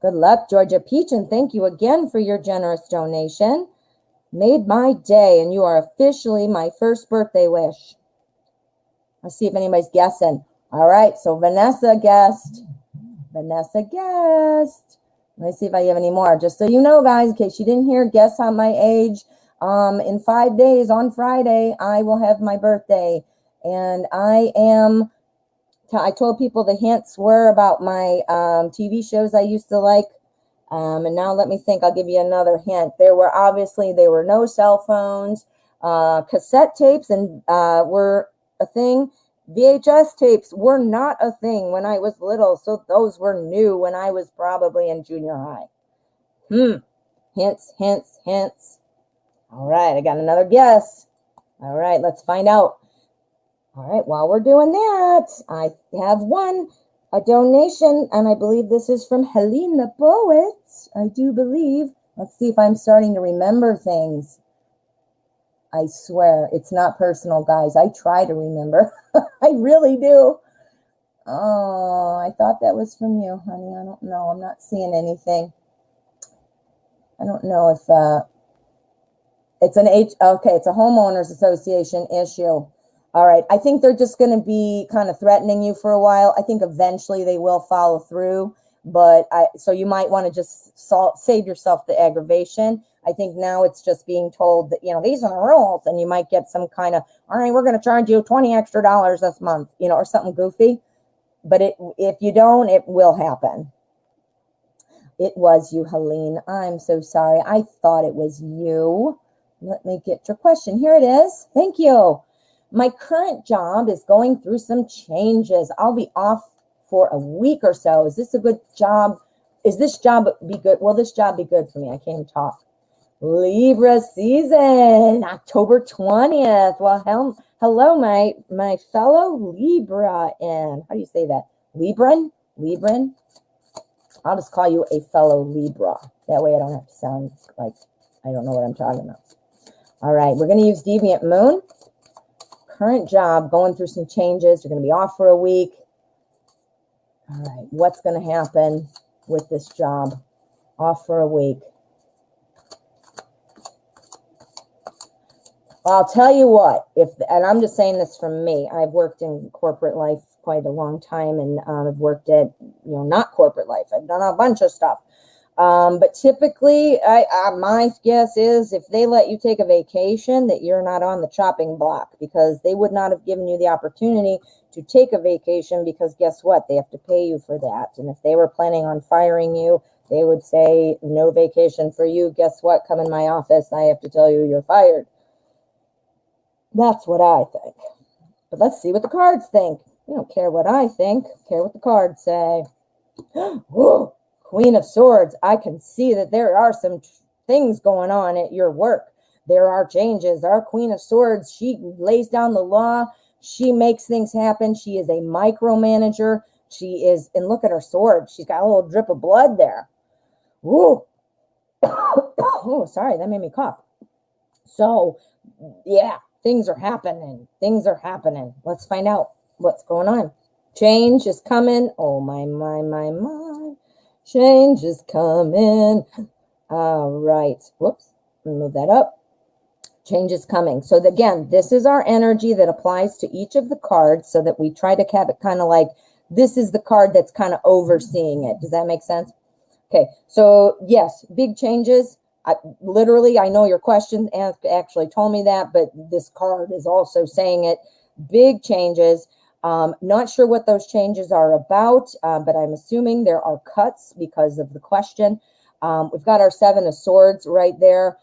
Good luck, Georgia Peach, and thank you again for your generous donation. Made my day, and you are officially my first birthday wish. Let's see if anybody's guessing. All right, so Vanessa guessed. Let me see if I have any more. Just so you know, guys, in case you didn't hear, guess on my age. In 5 days, on Friday, I will have my birthday. And I told people the hints were about my TV shows I used to like. And now let me think, I'll give you another hint. There were no cell phones. Cassette tapes were a thing. VHS tapes were not a thing when I was little, so those were new when I was probably in junior high. Hints. All right, I got another guess. All right, let's find out. All right, while we're doing that, I have a donation, and I believe this is from Helene the Poet. I do believe. Let's see if I'm starting to remember things. I swear, it's not personal, guys. I try to remember. I really do. Oh, I thought that was from you, honey. I don't know. I'm not seeing anything. I don't know if it's it's a homeowners association issue. All right. I think they're just going to be kind of threatening you for a while. I think eventually they will follow through, so you might want to just save yourself the aggravation. I think now it's just being told that, these are the rules, and you might get some kind of, all right, we're going to charge you $20 extra this month, or something goofy. But if you don't, it will happen. It was you, Helene. I'm so sorry. I thought it was you. Let me get your question. Here it is. Thank you. My current job is going through some changes. I'll be off for a week or so. Is this a good job? Is this job be good? Will this job be good for me? I can't even talk. Libra season, October 20th. Well, hello, my fellow Libra. And how do you say that? Libran? I'll just call you a fellow Libra. That way I don't have to sound like I don't know what I'm talking about. All right, we're going to use Deviant Moon. Current job, going through some changes. You're going to be off for a week. All right, what's going to happen with this job? Off for a week. I'll tell you what, and I'm just saying this from me. I've worked in corporate life quite a long time, and I've worked at, not corporate life. I've done a bunch of stuff. But typically, my guess is if they let you take a vacation, that you're not on the chopping block, because they would not have given you the opportunity to take a vacation, because guess what? They have to pay you for that. And if they were planning on firing you, they would say, no vacation for you. Guess what? Come in my office. I have to tell you you're fired. That's what I think. But let's see what the cards think. You don't care what I think. Care what the cards say. Whoa, Queen of Swords. I can see that there are some things going on at your work. There are changes. Our Queen of Swords, she lays down the law. She makes things happen. She is a micromanager. She is, and look at her sword. She's got a little drip of blood there. Woo. Oh, sorry, that made me cough. So, yeah, things are happening. Things are happening. Let's find out what's going on. Change is coming. Oh, my. Change is coming. All right. Whoops. Move that up. Change is coming. So again, this is our energy that applies to each of the cards so that we try to have it kind of like this is the card that's kind of overseeing it. Does that make sense? Okay. So yes, big changes. I know your question actually told me that, but this card is also saying it. Big changes. Not sure what those changes are about, but I'm assuming there are cuts because of the question. We've got our Seven of Swords right there.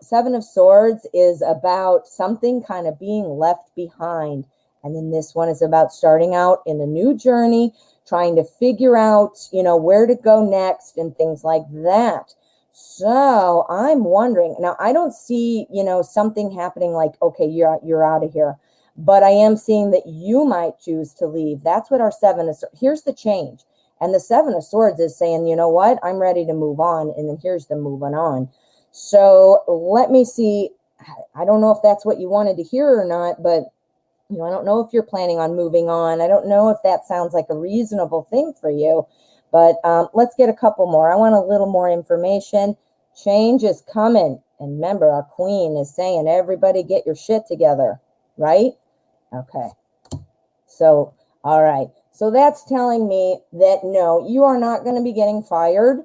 Seven of Swords is about something kind of being left behind. And then this one is about starting out in a new journey, trying to figure out, where to go next and things like that. So I'm wondering, now I don't see, something happening like, okay, you're out of here. But I am seeing that you might choose to leave. That's what our Seven of Swords, here's the change. And the Seven of Swords is saying, you know what, I'm ready to move on. And then here's the moving on. So let me see. I don't know if that's what you wanted to hear or not, but I don't know if you're planning on moving on. I don't know if that sounds like a reasonable thing for you, but let's get a couple more. I want a little more information. Change is coming. And remember, our queen is saying, everybody get your shit together, right? Okay. So, all right. So that's telling me that no, you are not going to be getting fired.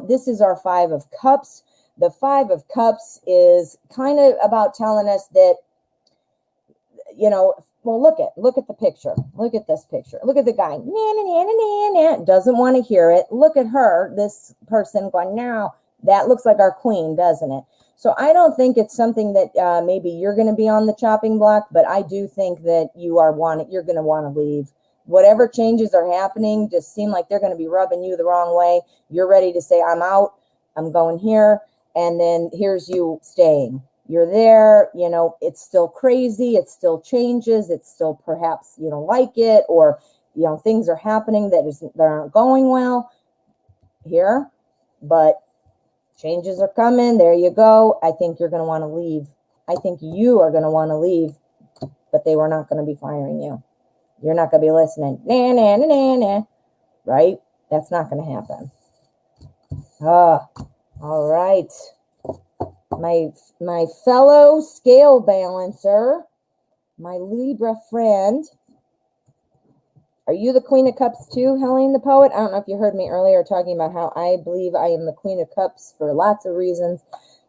This is our Five of Cups. The Five of Cups is kind of about telling us that, well, look at the picture. Look at this picture. Look at the guy. Doesn't want to hear it. Look at her, this person going, now that looks like our queen, doesn't it? So I don't think it's something that maybe you're going to be on the chopping block, but I do think that you're going to want to leave. Whatever changes are happening just seem like they're going to be rubbing you the wrong way. You're ready to say, I'm out, I'm going here, and then here's you staying. You're there, it's still crazy, it still changes, it's still perhaps you don't like it, or things are happening that aren't going well here, but changes are coming. There you go. I think you're going to want to leave. I think you are going to want to leave, but they were not going to be firing you. You're not going to be listening. Nah, nah, nah, nah, nah. Right? That's not going to happen. All right. My fellow scale balancer, my Libra friend. Are you the Queen of Cups too, Helene the Poet? I don't know if you heard me earlier talking about how I believe I am the Queen of Cups for lots of reasons.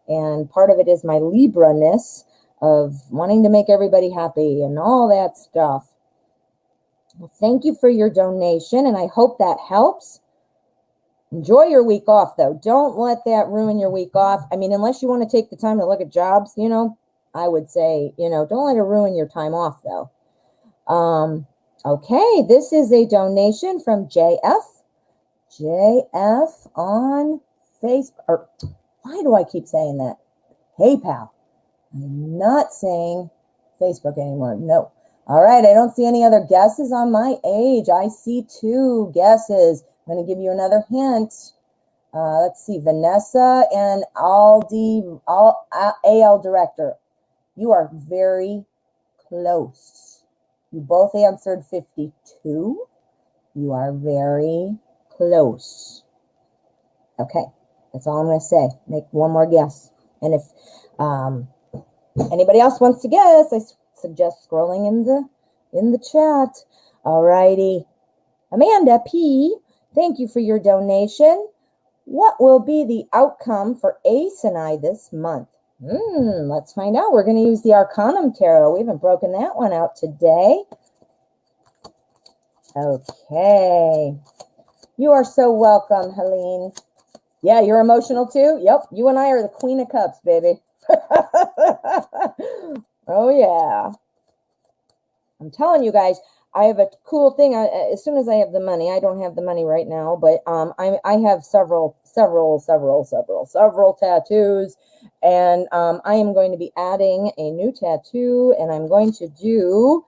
And part of it is my Libra-ness of wanting to make everybody happy and all that stuff. Well, thank you for your donation, and I hope that helps. Enjoy your week off, though. Don't let that ruin your week off. I mean, unless you want to take the time to look at jobs, I would say, don't let it ruin your time off, though. Okay, this is a donation from JF. JF on Facebook. Why do I keep saying that? PayPal. I'm not saying Facebook anymore. No. All right, I don't see any other guesses on my age. I see 2 guesses. I'm going to give you another hint. Let's see, Vanessa and Aldi, AL Director. You are very close. You both answered 52. You are very close. Okay, that's all I'm going to say. Make one more guess. And if anybody else wants to guess, I suggest scrolling in the chat. All righty. Amanda P., thank you for your donation. What will be the outcome for Ace and I this month? Let's find out. We're going to use the Arcanum Tarot. We haven't broken that one out today. Okay. You are so welcome, Helene. Yeah, you're emotional too? Yep. You and I are the Queen of Cups, baby. Oh, yeah. I'm telling you guys, I have a cool thing. As soon as I have the money, I don't have the money right now, but I have several tattoos, and I am going to be adding a new tattoo, and I'm going to do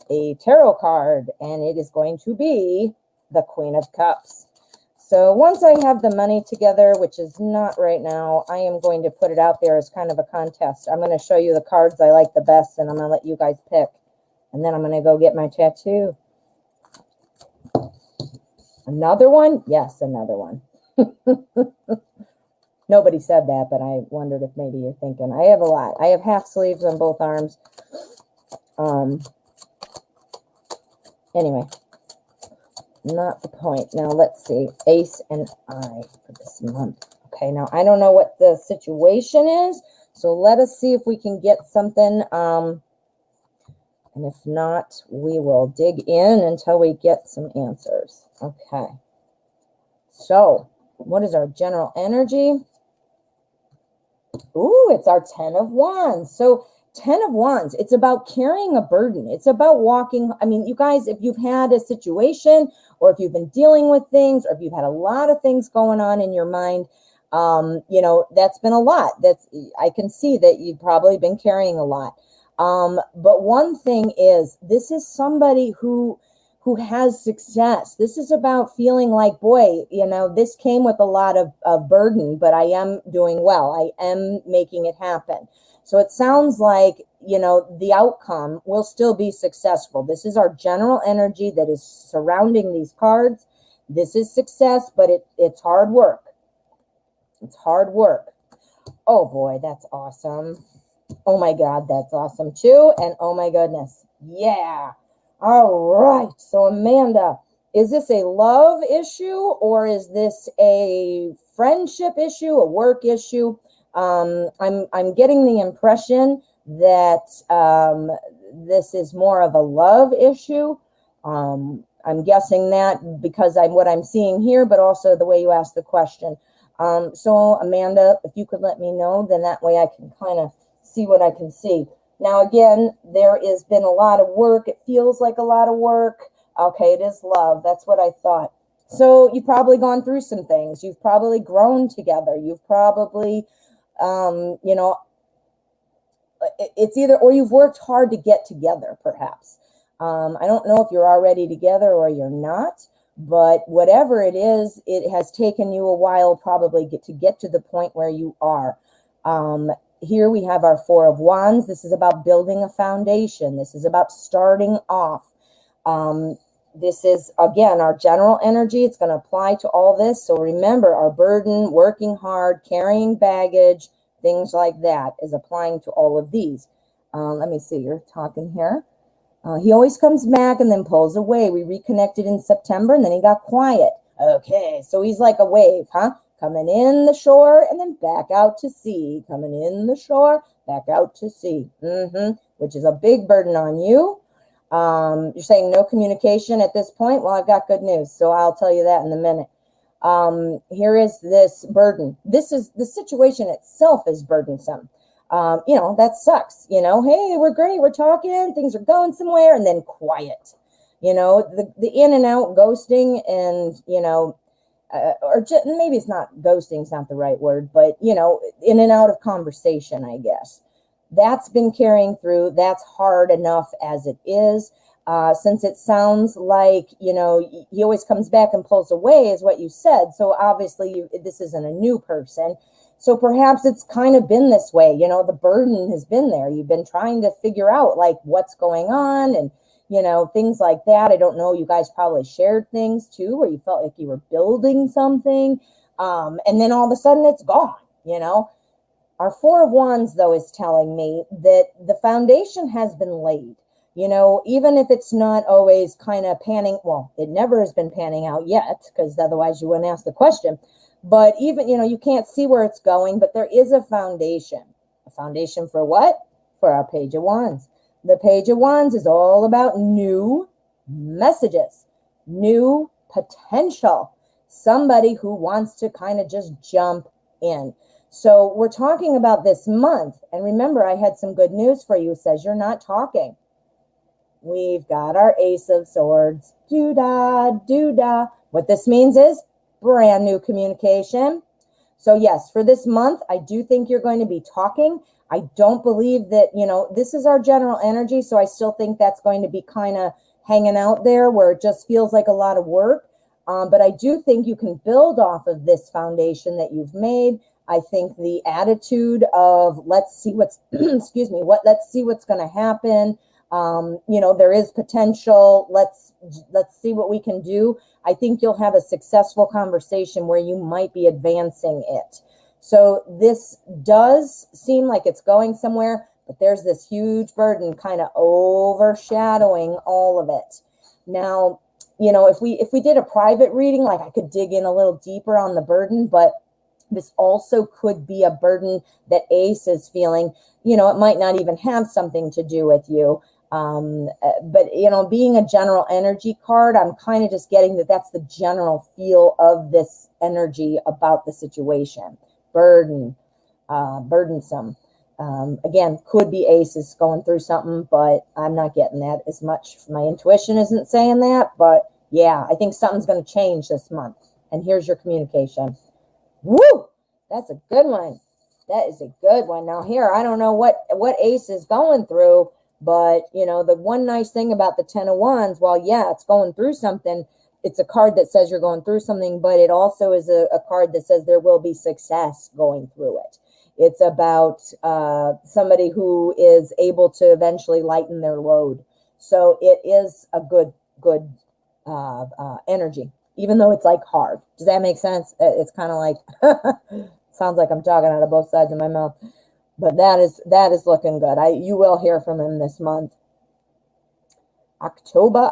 a tarot card, and it is going to be the Queen of Cups. So once I have the money together, which is not right now, I am going to put it out there as kind of a contest. I'm going to show you the cards I like the best, and I'm going to let you guys pick. And then I'm going to go get my tattoo. Another one? Yes, another one. Nobody said that, but I wondered if maybe you're thinking. I have a lot. I have half sleeves on both arms. Anyway, not the point. Now, let's see. Ace and I for this month. Okay, now I don't know what the situation is, so let us see if we can get something. And if not, we will dig in until we get some answers. Okay. So, what is our general energy? Ooh, it's our 10 of Wands. So 10 of Wands, it's about carrying a burden. It's about walking. I mean, you guys, if you've had a situation or if you've been dealing with things or if you've had a lot of things going on in your mind, you know, that's been a lot. I can see that you've probably been carrying a lot. But one thing is, this is somebody who has success. This is about feeling like, boy, you know, this came with a lot of burden, but I am doing well. I am making it happen. So it sounds like, you know, the outcome will still be successful. This is our general energy that is surrounding these cards. This is success, but it's hard work. It's hard work. Oh boy, that's awesome. Oh my God, that's awesome too. And oh my goodness. Yeah. All right. So Amanda, is this a love issue or is this a friendship issue, a work issue? I'm getting the impression that this is more of a love issue. I'm guessing that because what I'm seeing here, but also the way you asked the question. So Amanda, if you could let me know, then that way I can kind of see what I can see. Now, again, there has been a lot of work. It feels like a lot of work. Okay, it is love. That's what I thought. So you've probably gone through some things. You've probably grown together. You've probably, you know, it's either, or you've worked hard to get together, perhaps. I don't know if you're already together or you're not, but whatever it is, it has taken you a while probably to get to the point where you are. Here we have our Four of Wands. This is about building a foundation. This is about starting off. This is, again, our general energy. It's going to apply to all this. So remember, our burden, working hard, carrying baggage, things like that is applying to all of these. Let me see. You're talking here. He always comes back and then pulls away. We reconnected in September and then he got quiet. Okay, so he's like a wave, huh? Coming in the shore and then back out to sea. Coming in the shore, back out to sea. Which is a big burden on you. You're saying no communication at this point? Well, I've got good news, so I'll tell you that in a minute. Here is this burden. This is the situation itself is burdensome. You know, that sucks. You know, hey, we're great. We're talking. Things are going somewhere. And then quiet. You know, the in and out ghosting and, you know, or just, maybe it's not ghosting is not the right word, but, you know, in and out of conversation, I guess. That's been carrying through. That's hard enough as it is. Since it sounds like, you know, he always comes back and pulls away is what you said. So obviously this isn't a new person. So perhaps it's kind of been this way. You know, the burden has been there. You've been trying to figure out like what's going on and, you know, things like that. I don't know. You guys probably shared things too, where you felt like you were building something. And then all of a sudden it's gone, you know. Our Four of Wands, though, is telling me that the foundation has been laid. You know, even if it's not always kind of panning, well, it never has been panning out yet, because otherwise you wouldn't ask the question. But even, you know, you can't see where it's going, but there is a foundation. A foundation for what? For our Page of Wands. The Page of Wands is all about new messages, new potential, somebody who wants to kind of just jump in. So we're talking about this month. And remember, I had some good news for you. It says you're not talking. We've got our Ace of Swords. Doo-dah, doo-dah. What this means is brand new communication. So yes, for this month, I do think you're going to be talking. I don't believe that, you know, this is our general energy. So I still think that's going to be kind of hanging out there where it just feels like a lot of work. But I do think you can build off of this foundation that you've made. I think the attitude of let's see what's excuse me, let's see what's going to happen. There is potential. Let's see what we can do. I think you'll have a successful conversation where you might be advancing it. So this does seem like it's going somewhere, but there's this huge burden kind of overshadowing all of it. Now, if we did a private reading, like I could dig in a little deeper on the burden, but this also could be a burden that Ace is feeling. It might not even have something to do with you. But being a general energy card, I'm kind of just getting that that's the general feel of this energy about the situation. Burdensome. Again, could be Aces going through something, but I'm not getting that as much. My intuition isn't saying that, but yeah, I think something's going to change this month. And here's your communication. Woo! That's a good one. That is a good one. Now here, I don't know what Ace is going through, but the one nice thing about the 10 of Wands, well, yeah, it's going through something. It's a card that says you're going through something, but it also is a card that says there will be success going through it. It's about somebody who is able to eventually lighten their load. So it is a good energy, even though it's like hard. Does that make sense? It's kind of like, sounds like I'm talking out of both sides of my mouth, but that is looking good. You will hear from him this month. October.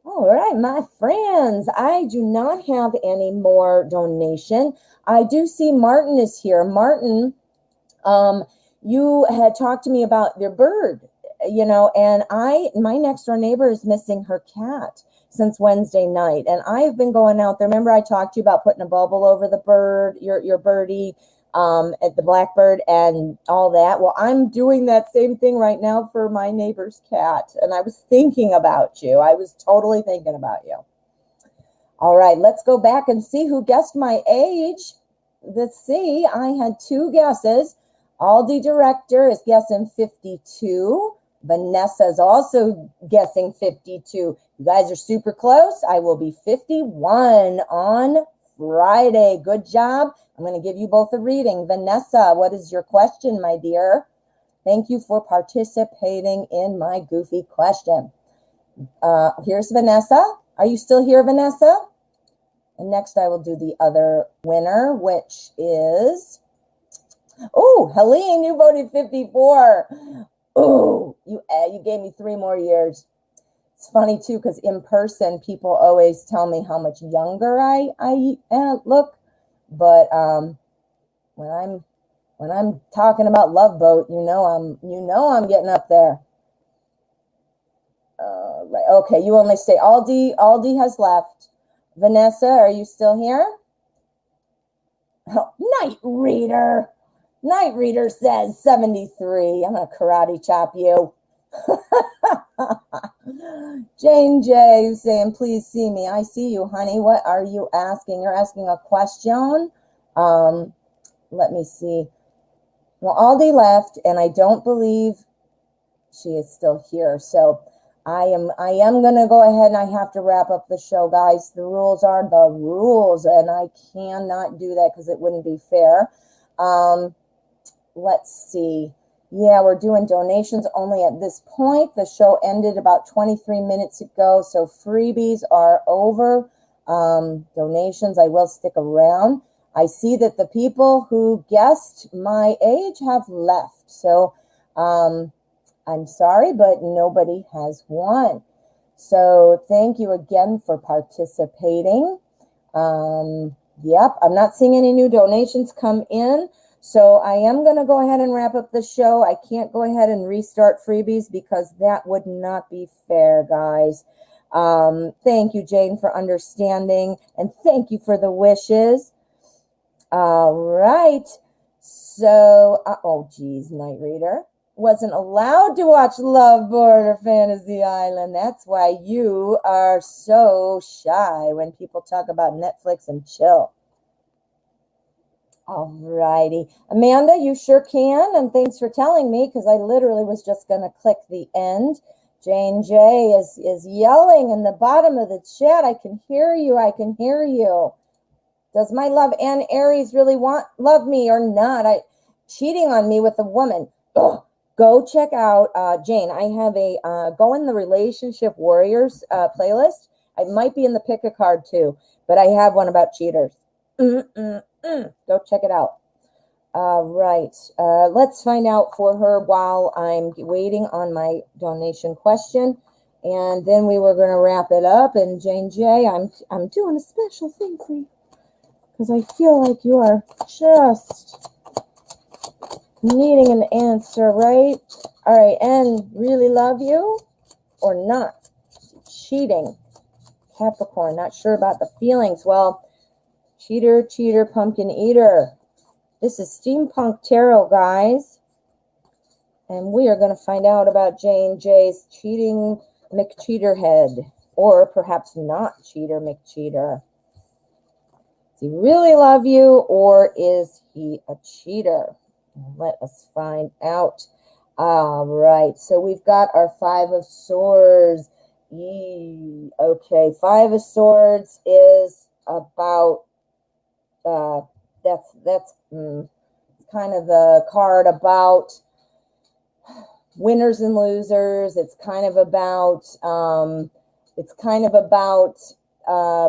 All right, my friends, I do not have any more donation. I do see Martin is here. Martin, you had talked to me about your bird, and my next door neighbor is missing her cat since Wednesday night. And I've been going out there. Remember I talked to you about putting a bubble over the bird, your birdie, at the blackbird and all that. Well, I'm doing that same thing right now for my neighbor's cat. And I was thinking about you. I was totally thinking about you. All right, let's go back and see who guessed my age. Let's see. I had 2 guesses. Aldi Director is guessing 52. Vanessa is also guessing 52. You guys are super close. I will be 51 on Friday. Good job. I'm going to give you both a reading. Vanessa, what is your question, my dear? Thank you for participating in my goofy question. Here's Vanessa. Are you still here, Vanessa? And next I will do the other winner, which is, oh, Helene, you voted 54. Oh, you gave me 3 more years. It's funny too, because in person, people always tell me how much younger I look. But when I'm talking about Love Boat, I'm getting up there. Right. Okay, you only stay. Aldi has left. Vanessa, are you still here? Oh, Night Reader. Night Reader says 73. I'm gonna karate chop you. Jane J saying, please see me. I see you, honey. What are you asking? You're asking a question. Let me see. Well, Aldi left, and I don't believe she is still here. So I am gonna go ahead, and I have to wrap up the show, guys. The rules are the rules, and I cannot do that because it wouldn't be fair. Let's see. Yeah, we're doing donations only at this point. The show ended about 23 minutes ago, so freebies are over. Donations, I will stick around. I see that the people who guessed my age have left, so I'm sorry, but nobody has won. So thank you again for participating. Yep, I'm not seeing any new donations come in. So I am going to go ahead and wrap up the show. I can't go ahead and restart freebies because that would not be fair, guys. Thank you, Jane, for understanding. And thank you for the wishes. All right. So, oh, geez, Night Reader. Wasn't allowed to watch Love Boat or Fantasy Island. That's why you are so shy when people talk about Netflix and chill. All righty. Amanda, you sure can. And thanks for telling me because I literally was just going to click the end Jane J is yelling in the bottom of the chat. I can hear you. I can hear you. Does my love and Aries really love me or not? Cheating on me with a woman. Ugh. Go check out Jane. I have a go in the Relationship Warriors playlist. I might be in the pick a card too, but I have one about cheaters. Go check it out. Right. Let's find out for her while I'm waiting on my donation question. And then we were going to wrap it up. And Jane J, I'm doing a special thing for you because I feel like you are just needing an answer, right? All right. And really love you or not? Cheating. Capricorn, not sure about the feelings. Well, cheater, pumpkin eater. This is Steampunk Tarot, guys. And we are going to find out about Jane J's cheating McCheaterhead. Or perhaps not cheater McCheater. Does he really love you or is he a cheater? Let us find out. All right. So we've got our Five of Swords. Okay. Five of Swords is about... that's kind of the card about winners and losers. It's kind of about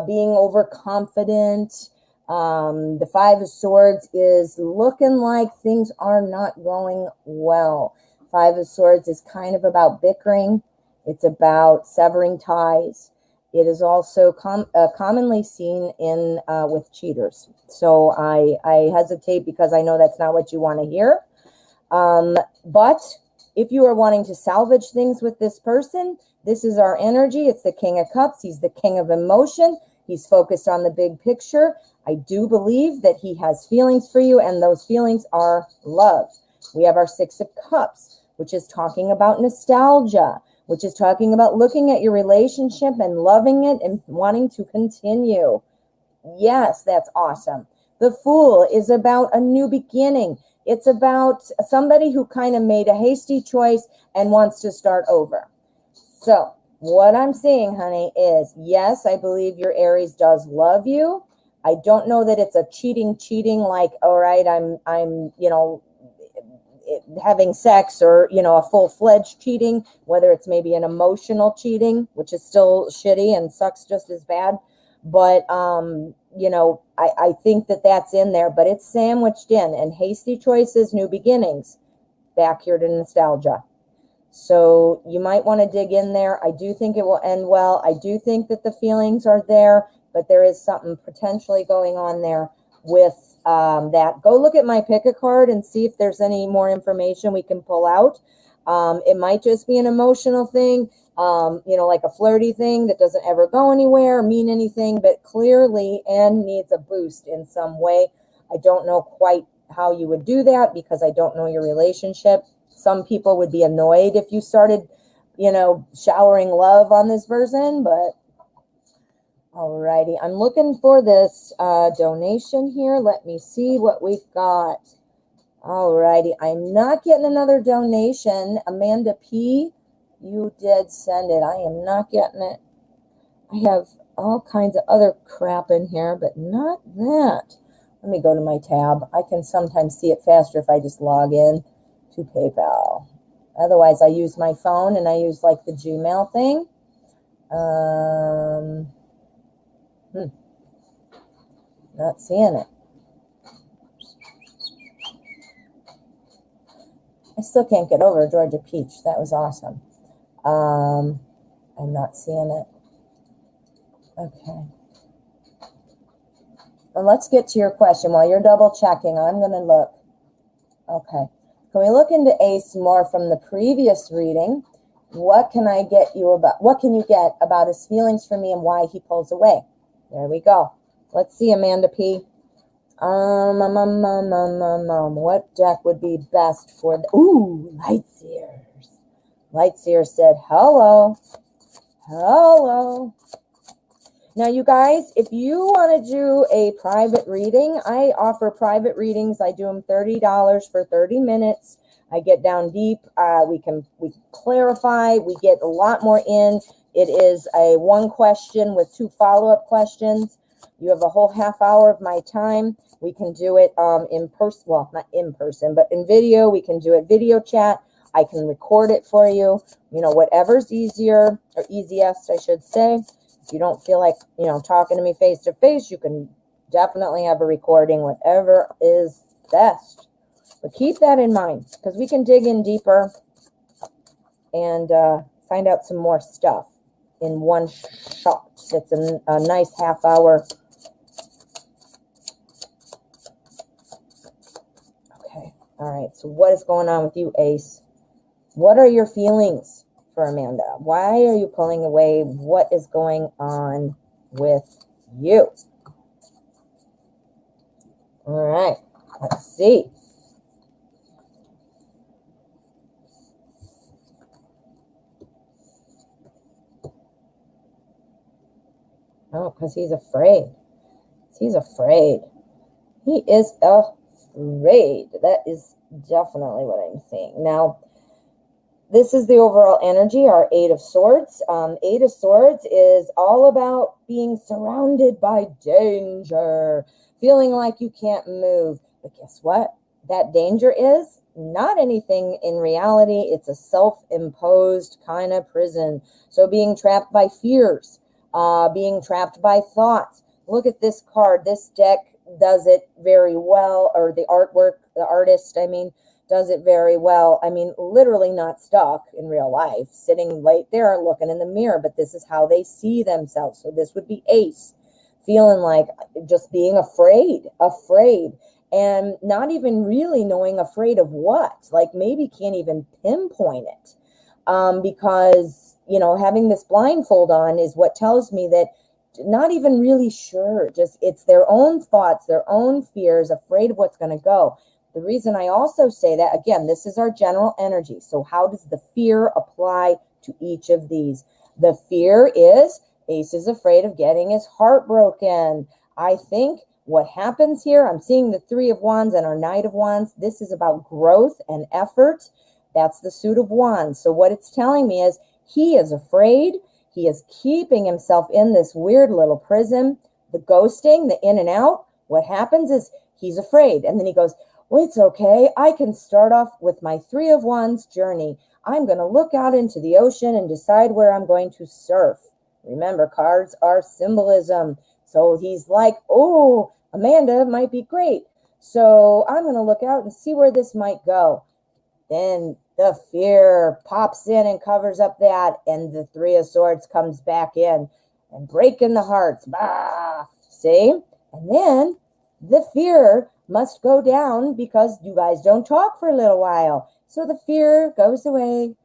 being overconfident. The Five of Swords is looking like things are not going well. Five of Swords is kind of about bickering. It's about severing ties. It is also commonly seen in with cheaters. So I hesitate because I know that's not what you want to hear. But if you are wanting to salvage things with this person, this is our energy. It's the King of Cups. He's the king of emotion. He's focused on the big picture. I do believe that he has feelings for you, and those feelings are love. We have our Six of Cups, which is talking about nostalgia, which is talking about looking at your relationship and loving it and wanting to continue. Yes, that's awesome. The Fool is about a new beginning. It's about somebody who kind of made a hasty choice and wants to start over. So what I'm saying, honey, is yes, I believe your Aries does love you. I don't know that it's a cheating like, all right, I'm having sex or, a full-fledged cheating, whether it's maybe an emotional cheating, which is still shitty and sucks just as bad. But, I think that that's in there, but it's sandwiched in, and hasty choices, new beginnings, back here to nostalgia. So you might want to dig in there. I do think it will end well. I do think that the feelings are there, but there is something potentially going on there with that. Go look at my pick a card and see if there's any more information we can pull out. It might just be an emotional thing, like a flirty thing that doesn't ever go anywhere, mean anything, but clearly and needs a boost in some way. I don't know quite how you would do that because I don't know your relationship. Some people would be annoyed if you started, showering love on this person, but alrighty. I'm looking for this donation here. Let me see what we've got. Alrighty. I'm not getting another donation. Amanda P., you did send it. I am not getting it. I have all kinds of other crap in here, but not that. Let me go to my tab. I can sometimes see it faster if I just log in to PayPal. Otherwise, I use my phone and I use like the Gmail thing. Not seeing it. I still can't get over Georgia Peach. That was awesome. I'm not seeing it. Okay. Well, let's get to your question. While you're double checking, I'm going to look. Okay. Can we look into Ace more from the previous reading? What can you get about his feelings for me and why he pulls away? There we go. Let's see, Amanda P. What deck would be best for the... Ooh, Lightseers. Lightseer said, hello. Hello. Now, you guys, if you want to do a private reading, I offer private readings. I do them $30 for 30 minutes. I get down deep. We clarify. We get a lot more in. It is a one question with 2 follow-up questions. You have a whole half hour of my time. We can do it in person. Well, not in person, but in video. We can do it video chat. I can record it for you. You know, whatever's easier or easiest, I should say. If you don't feel like, you know, talking to me face to face, you can definitely have a recording, whatever is best. But keep that in mind, because we can dig in deeper and find out some more stuff in one shot. It's a nice half hour. Okay. All right. So what is going on with you, Ace? What are your feelings for Amanda? Why are you pulling away? What is going on with you? All right. Let's see. Oh, because he's afraid. He's afraid. He is afraid. That is definitely what I'm seeing. Now, this is the overall energy, our 8 of Swords. 8 of Swords is all about being surrounded by danger, feeling like you can't move. But guess what? That danger is not anything in reality. It's a self-imposed kind of prison. So being trapped by fears, being trapped by thoughts. Look at this card. This deck does it very well, or the artwork, the artist, I mean, does it very well. I mean, literally not stuck in real life, sitting right there looking in the mirror, but this is how they see themselves. So this would be Ace, feeling like just being afraid, and not even really knowing afraid of what, like maybe can't even pinpoint it, because, you know, having this blindfold on is what tells me that not even really sure, just it's their own thoughts, their own fears, afraid of what's going to go. The reason I also say that, again, this is our general energy. So how does the fear apply to each of these? The fear is Ace is afraid of getting his heart broken. I think what happens here, I'm seeing the 3 of Wands and our Knight of Wands. This is about growth and effort. That's the Suit of Wands. So what it's telling me is he is afraid. He is keeping himself in this weird little prison. The ghosting, the in and out. What happens is he's afraid. And then he goes, well, it's okay. I can start off with my 3 of Wands journey. I'm going to look out into the ocean and decide where I'm going to surf. Remember, cards are symbolism. So he's like, oh, Amanda might be great. So I'm going to look out and see where this might go. Then the fear pops in and covers up that, and the 3 of Swords comes back in and breaking the hearts. Bah! See? And then the fear must go down because you guys don't talk for a little while. So the fear goes away.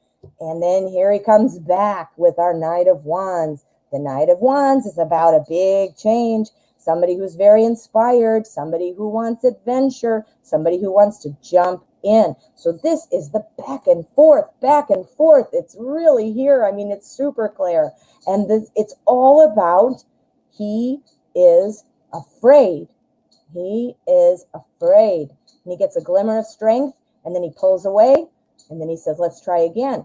And then here he comes back with our Knight of Wands. The Knight of Wands is about a big change. Somebody who's very inspired, somebody who wants adventure, somebody who wants to jump in. So this is the back and forth, back and forth. It's really here. I mean, it's super clear. And it's all about he is afraid. He is afraid. And he gets a glimmer of strength, and then he pulls away, and then he says, let's try again.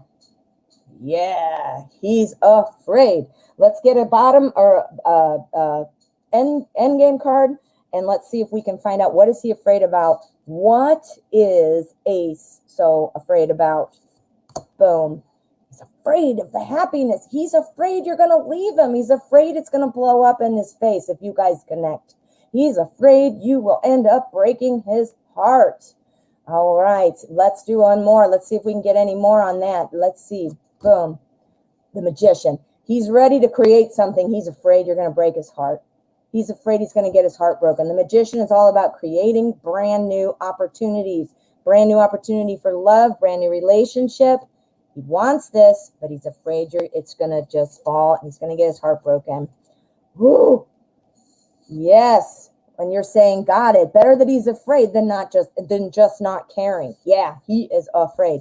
Yeah, he's afraid. Let's get a bottom or end game card, and let's see if we can find out what is he afraid about. What is Ace so afraid about? Boom. He's afraid of the happiness. He's afraid you're going to leave him. He's afraid it's going to blow up in his face if you guys connect. He's afraid you will end up breaking his heart. All right, let's do one more. Let's see if we can get any more on that. Let's see. Boom. The Magician. He's ready to create something. He's afraid you're going to break his heart. He's afraid he's going to get his heart broken. The Magician is all about creating brand new opportunities. Brand new opportunity for love, brand new relationship. He wants this, but he's afraid it's going to just fall, and he's going to get his heart broken. Woo! Yes. When you're saying, got it, better that he's afraid than just not caring. Yeah, he is afraid.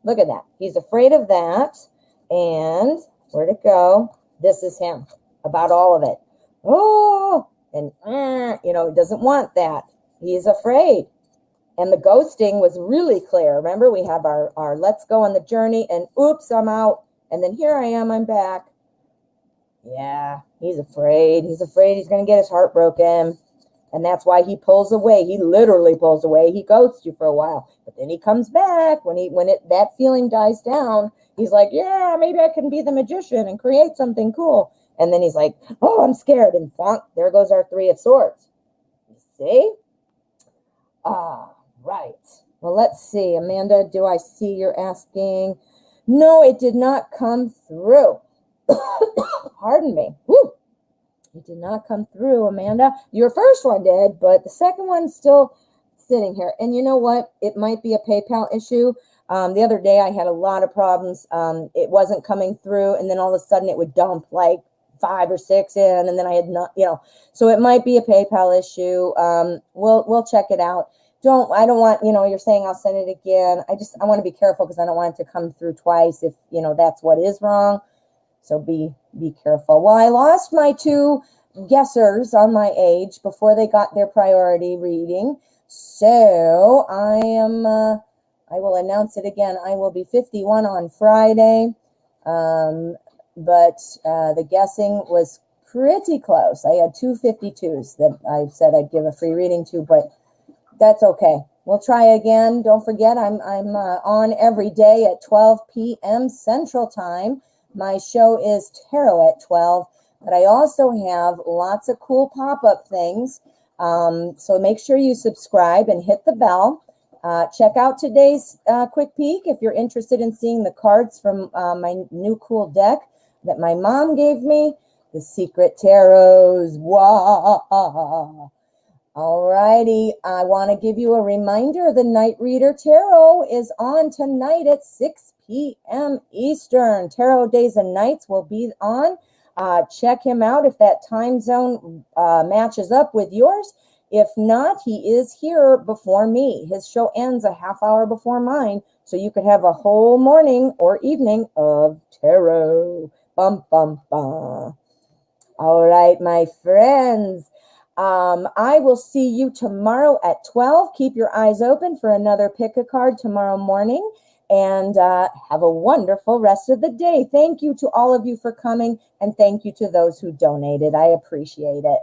Look at that. He's afraid of that. And where'd it go? This is him. about all of it. Oh, and he doesn't want that. He's afraid. And the ghosting was really clear. Remember, we have our let's go on the journey, and oops, I'm out. And then here I am, I'm back. Yeah, he's afraid. He's afraid he's going to get his heart broken. And that's why he pulls away. He literally pulls away. He ghosts you for a while. But then he comes back when that feeling dies down. He's like, yeah, maybe I can be the magician and create something cool. And then he's like, oh, I'm scared. And bonk, there goes our 3 of Swords. You see? Right. Well, let's see. Amanda, do I see you're asking? No, it did not come through. Pardon me. Woo. It did not come through, Amanda. Your first one did, but the second one's still sitting here. And you know what? It might be a PayPal issue. The other day I had a lot of problems. It wasn't coming through, and then all of a sudden it would dump like 5 or 6 in, and then I had not, so it might be a PayPal issue. We'll check it out. I don't want, you're saying I'll send it again. I want to be careful because I don't want it to come through twice if, that's what is wrong. So be careful. Well, I lost my 2 guessers on my age before they got their priority reading. So I will announce it again. I will be 51 on Friday. But the guessing was pretty close. I had 2 52s that I said I'd give a free reading to, but that's okay. We'll try again. Don't forget, I'm on every day at 12 p.m. Central Time. My show is Tarot at 12, but I also have lots of cool pop-up things. So make sure you subscribe and hit the bell. Check out today's quick peek if you're interested in seeing the cards from my new cool deck that my mom gave me, the Secret Tarots. Wow. Alrighty, I want to give you a reminder. The Night Reader Tarot is on tonight at 6 p.m. Eastern. Tarot Days and Nights will be on. Check him out if that time zone matches up with yours. If not, he is here before me. His show ends a half hour before mine, so you could have a whole morning or evening of tarot. Bum, bum, bum. All right, my friends. I will see you tomorrow at 12. Keep your eyes open for another pick a card tomorrow morning, and have a wonderful rest of the day. Thank you to all of you for coming, and thank you to those who donated. I appreciate it.